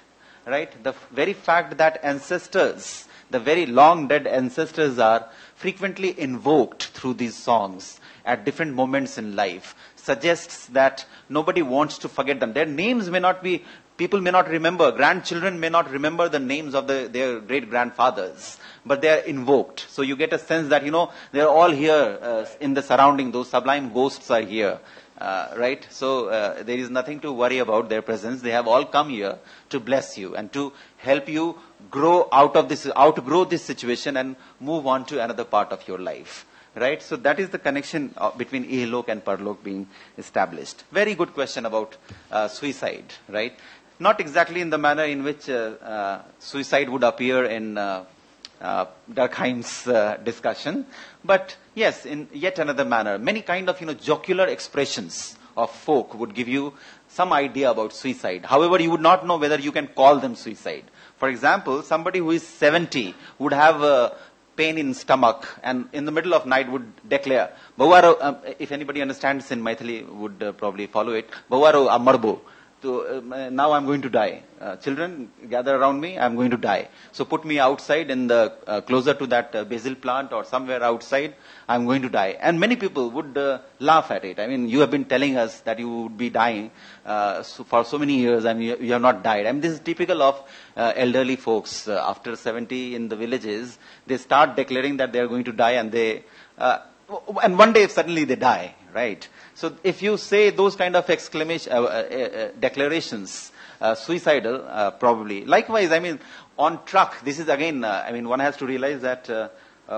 Right. The very fact that ancestors, the very long dead ancestors, are frequently invoked through these songs at different moments in life suggests that nobody wants to forget them. Their names may not be. People may not remember, grandchildren may not remember the names of their great-grandfathers, but they are invoked. So you get a sense that, they are all here in the surrounding, those sublime ghosts are here, right? So there is nothing to worry about their presence. They have all come here to bless you and to help you outgrow this situation and move on to another part of your life. Right? So that is the connection between Ihlok and Parlok being established. Very good question about suicide, right? Not exactly in the manner in which suicide would appear in Durkheim's discussion, but yes, in yet another manner. Many kind of, jocular expressions of folk would give you some idea about suicide. However, you would not know whether you can call them suicide. For example, somebody who is 70 would have pain in stomach and in the middle of night would declare, Bawaro, if anybody understands in Maithili would probably follow it, Bawaro amarbo. So, now I'm going to die. Children, gather around me, I'm going to die. So put me outside in the closer to that basil plant or somewhere outside, I'm going to die. And many people would laugh at it. I mean, you have been telling us that you would be dying for so many years and you have not died. I mean, this is typical of elderly folks. After 70 in the villages, they start declaring that they are going to die and and one day suddenly they die, right? So if you say those kind of declarations, suicidal, probably. Likewise, I mean, on truck, this is again, one has to realize that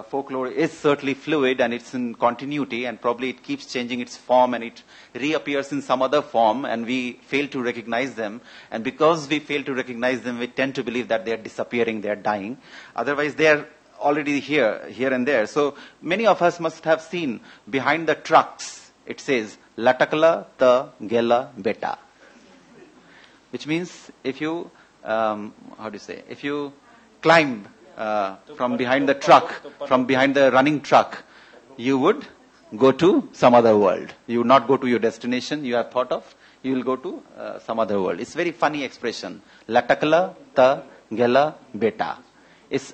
folklore is certainly fluid and it's in continuity and probably it keeps changing its form and it reappears in some other form and we fail to recognize them. And because we fail to recognize them, we tend to believe that they are disappearing, they are dying. Otherwise, they are already here and there. So many of us must have seen behind the trucks, it says, Latakla ta gela beta. Which means if you, if you climb from behind the truck, from behind the running truck, you would go to some other world. You would not go to your destination you have thought of. You will go to some other world. It's a very funny expression. Latakla ta gela beta.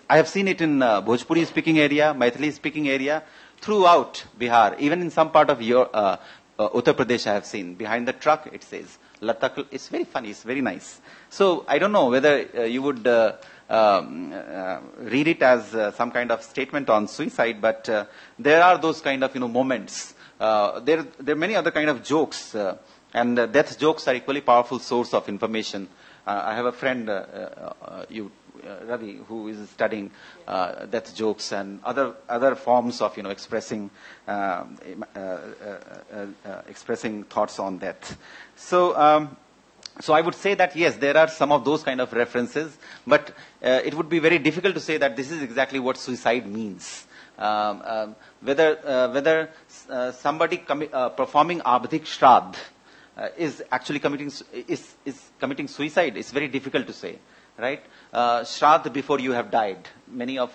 I have seen it in Bhojpuri speaking area, Maithili speaking area, throughout Bihar. Even in some part of Uttar Pradesh I have seen. Behind the truck it says, Latakal. It's very funny. It's very nice. So I don't know whether you would read it as some kind of statement on suicide, but there are those kind of moments. There are many other kind of jokes, and death jokes are equally powerful source of information. I have a friend, Ravi, who is studying death jokes and other forms of expressing thoughts on death. So I would say that yes, there are some of those kind of references, but it would be very difficult to say that this is exactly what suicide means. Whether somebody performing Abdhik Shraddh is actually committing suicide, it's very difficult to say, right? Shraddh before you have died. Many of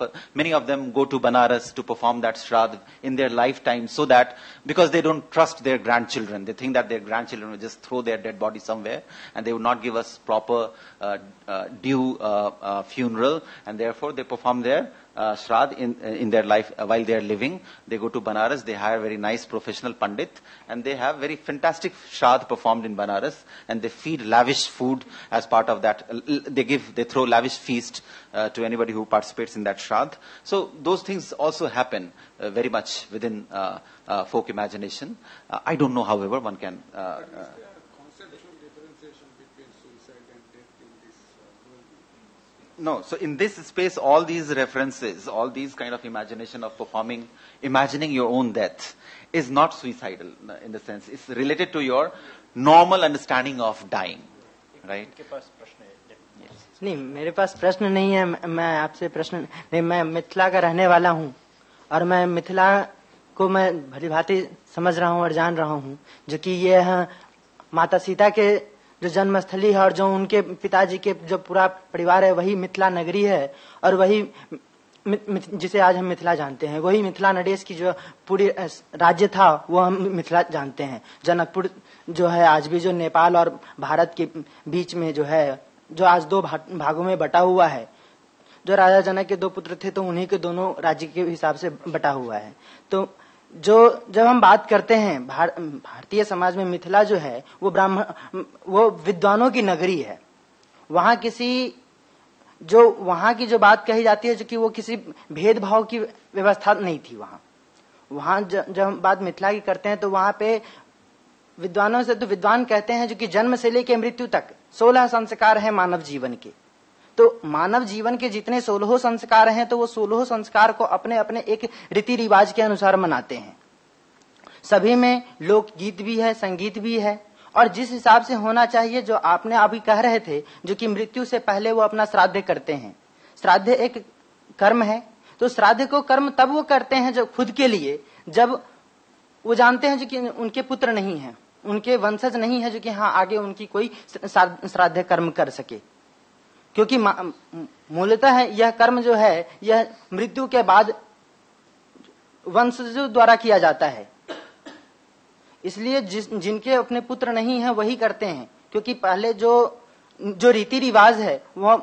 them go to Banaras to perform that Shraddh in their lifetime, so that, because they don't trust their grandchildren. They think that their grandchildren will just throw their dead body somewhere, and they will not give us proper due funeral, and therefore they perform their Shraddh in their life while they are living. They go to Banaras, they hire very nice professional pandit, and they have very fantastic Shraddh performed in Banaras, and they feed lavish food as part of that. They throw lavish feast to anybody who participates in that Shraddh. So those things also happen very much within folk imagination. I don't know, however, one can... No, so in this space, all these references, all these kind of imagination of imagining your own death is not suicidal in the sense. It's related to your normal understanding of dying, right? नहीं, मेरे पास प्रश्न नहीं है. मैं आपसे प्रश्न नहीं, मैं मिथिला का रहने वाला हूँ और मैं मिथिला को मैं भली भांति समझ रहा हूँ और जान रहा हूँ, जो कि ये माता सीता के जो जन्मस्थली है और जो उनके पिताजी के जो पूरा परिवार है वही मिथिला नगरी है, और वही जिसे आज हम मिथिला जानते हैं, वही मिथिला नरेश की जो पूरी राज्य था वो हम मिथिला जानते हैं. जनकपुर जो है आज भी जो नेपाल और भारत के बीच में जो है, जो आज दो भागों में बटा हुआ है. जो राजा जनक के दो पुत्र थे तो उन्हीं के दोनों राज्य के हिसाब से बटा हुआ है. तो जब हम बात करते हैं भारतीय समाज में मिथिला जो है वो विद्वानों की नगरी है. वहाँ की जो बात कही जाती है, जो कि वो किसी भेदभाव की व्यवस्था नहीं थी. वहाँ जब हम बात मिथिला की करते हैं तो वहाँ पे विद्वानों से तो विद्वान कहते हैं जो कि जन्म से लेकर मृत्यु तक 16 संस्कार हैं मानव जीवन के. तो मानव जीवन के जितने 16 संस्कार हैं, तो वो 16 संस्कार को अपने अपने एक रीति रिवाज के अनुसार मनाते हैं. सभी में लोकगीत भी है, संगीत भी है, और जिस हिसाब से होना चाहिए, जो आपने अभी कह रहे थे, जो कि मृत्यु से पहले वो अपना श्राद्ध करते हैं. श्राद्ध एक कर्म है, तो श्राद्ध को कर्म तब वो करते हैं जो खुद के लिए, जब वो जानते हैं जो कि उनके पुत्र नहीं है, उनके वंशज नहीं है, जो कि हाँ आगे उनकी कोई श्राद्ध कर्म कर सके. क्योंकि मूलतः यह कर्म जो है यह मृत्यु के बाद वंशजों द्वारा किया जाता है. इसलिए जिनके अपने पुत्र नहीं है वही करते हैं, क्योंकि पहले जो रीति रिवाज है वह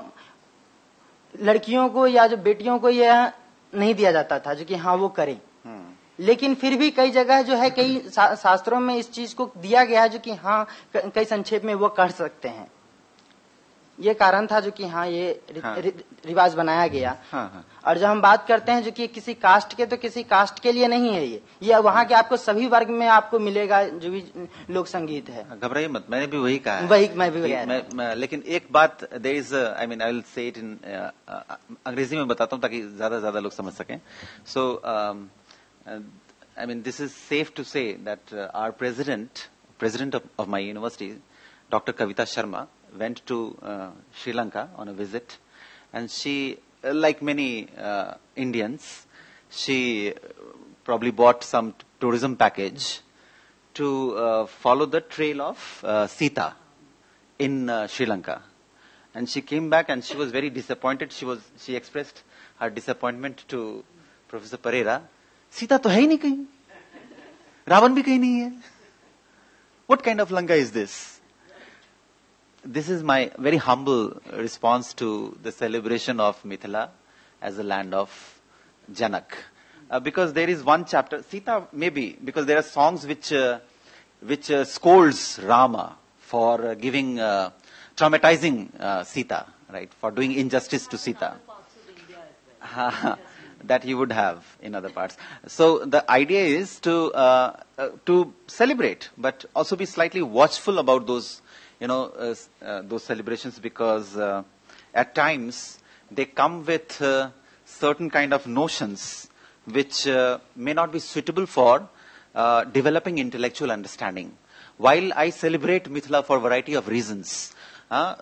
लड़कियों को या जो बेटियों को यह नहीं दिया जाता था जो कि हाँ वो करें. लेकिन फिर भी कई जगह जो है कई शास्त्रों में इस चीज को दिया गया है जो कि हाँ कई संक्षेप में वो कर सकते हैं. ये कारण था जो कि हाँ ये रिवाज बनाया गया. और जब हम बात करते हैं जो कि किसी कास्ट के, तो किसी कास्ट के लिए नहीं है ये वहाँ के आपको सभी वर्ग में आपको मिलेगा जो भी लोक संगीत है. घबराइए मत, मैंने भी वही कहा है. वही मैं भी लेकिन एक बात, there is I will say it in Angrezi में बताता हूँ ताकि ज्यादा लोग समझ सकें. सो this is safe to say that our president of my university, Dr. Kavita Sharma, went to Sri Lanka on a visit, and she, like many Indians, she probably bought some tourism package to follow the trail of Sita in Sri Lanka. And she came back and she was very disappointed. She expressed her disappointment to Professor Perera. Sita तो है ही नहीं कहीं, रावण भी कहीं नहीं है. What kind of Lanka is this? This is my very humble response to the celebration of Mithila as the land of Janak. Because there is one chapter, Sita maybe, because there are songs which scolds Rama for giving, traumatizing Sita, right, for doing injustice to Sita. That he would have in other parts. So the idea is to celebrate, but also be slightly watchful about those, those celebrations, because at times they come with certain kind of notions which may not be suitable for developing intellectual understanding. While I celebrate Mithila for a variety of reasons,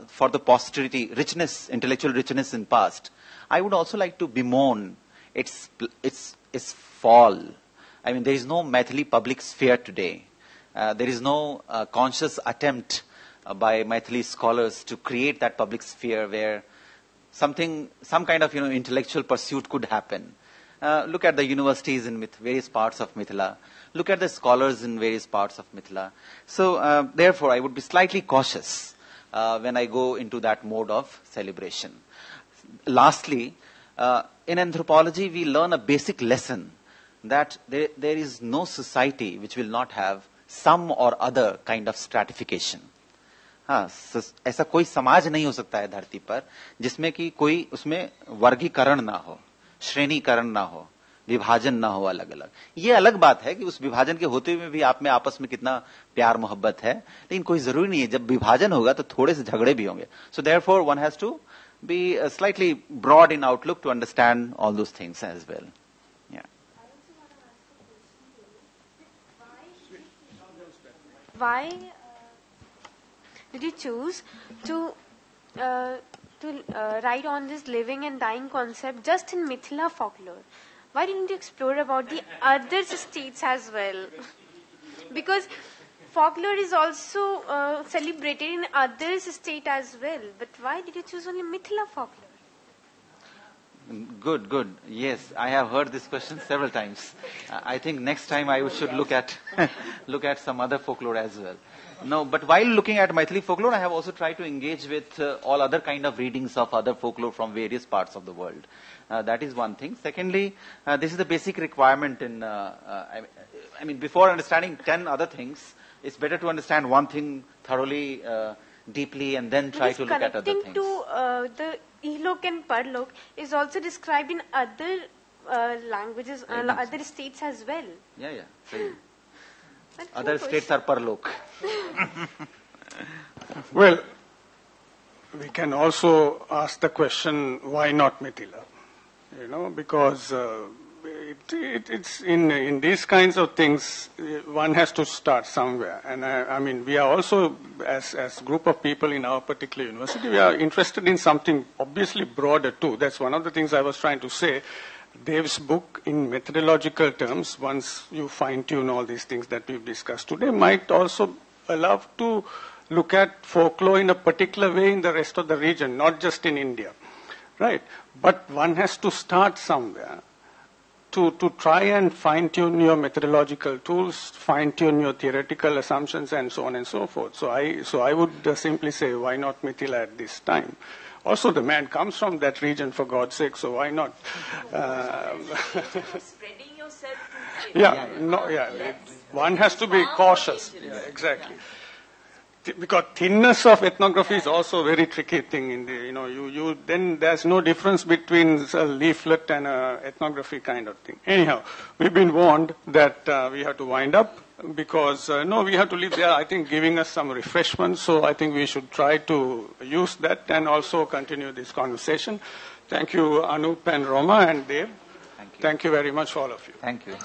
for the posterity, richness, intellectual richness in past, I would also like to bemoan its fall. I mean, there is no Maithili public sphere today. There is no conscious attempt by Maithili scholars to create that public sphere where some kind of intellectual pursuit could happen. Look at the universities in various parts of Mithila. Look at the scholars in various parts of Mithila. So, therefore, I would be slightly cautious when I go into that mode of celebration. Lastly, in anthropology, we learn a basic lesson that there is no society which will not have some or other kind of stratification. ऐसा कोई समाज नहीं हो सकता है धरती पर जिसमें कि कोई उसमें वर्गीकरण ना हो, श्रेणीकरण ना हो, विभाजन ना हो अलग अलग. ये अलग बात है कि उस विभाजन के होते हुए भी आप में आपस में कितना प्यार मोहब्बत है, लेकिन कोई जरूरी नहीं है. जब विभाजन होगा तो थोड़े से झगड़े भी होंगे. So therefore one has to be slightly broad in outlook to understand all those things as well. Yeah. Why did you choose to write on this living and dying concept just in Mithila folklore? Why didn't you explore about the other states as well? Because folklore is also celebrated in other states as well. But why did you choose only Mithila folklore? Good. Yes, I have heard this question several times. I think next time I should look at some other folklore as well. No, but while looking at Maithili folklore, I have also tried to engage with all other kind of readings of other folklore from various parts of the world. That is one thing. Secondly, this is the basic requirement in, I mean, before understanding 10 other things, it's better to understand one thing thoroughly, deeply, and then try to look at other things. Connecting to the Ihlok and Parlok is also described in other languages, other states as well. Yeah. Other states are Parlok. Well, we can also ask the question, why not Mithila? Because it's in these kinds of things, one has to start somewhere. And I mean, we are also, as a group of people in our particular university, we are interested in something obviously broader too. That's one of the things I was trying to say. Dev's book, in methodological terms, once you fine-tune all these things that we've discussed today, might also allow to look at folklore in a particular way in the rest of the region, not just in India. Right? But one has to start somewhere to try and fine-tune your methodological tools, fine-tune your theoretical assumptions, and so on and so forth. So I would simply say, why not Mithila at this time? Also, the man comes from that region, for God's sake, so why not? Spreading yourself too thin. One has to be cautious. Yeah, exactly. Because thinness of ethnography is also a very tricky thing. In the, then there's no difference between a leaflet and a ethnography kind of thing. Anyhow, we've been warned that we have to wind up. Because, we have to leave there, I think, giving us some refreshments. So I think we should try to use that and also continue this conversation. Thank you, Anup and Roma and Dev. Thank you. Thank you very much, all of you. Thank you.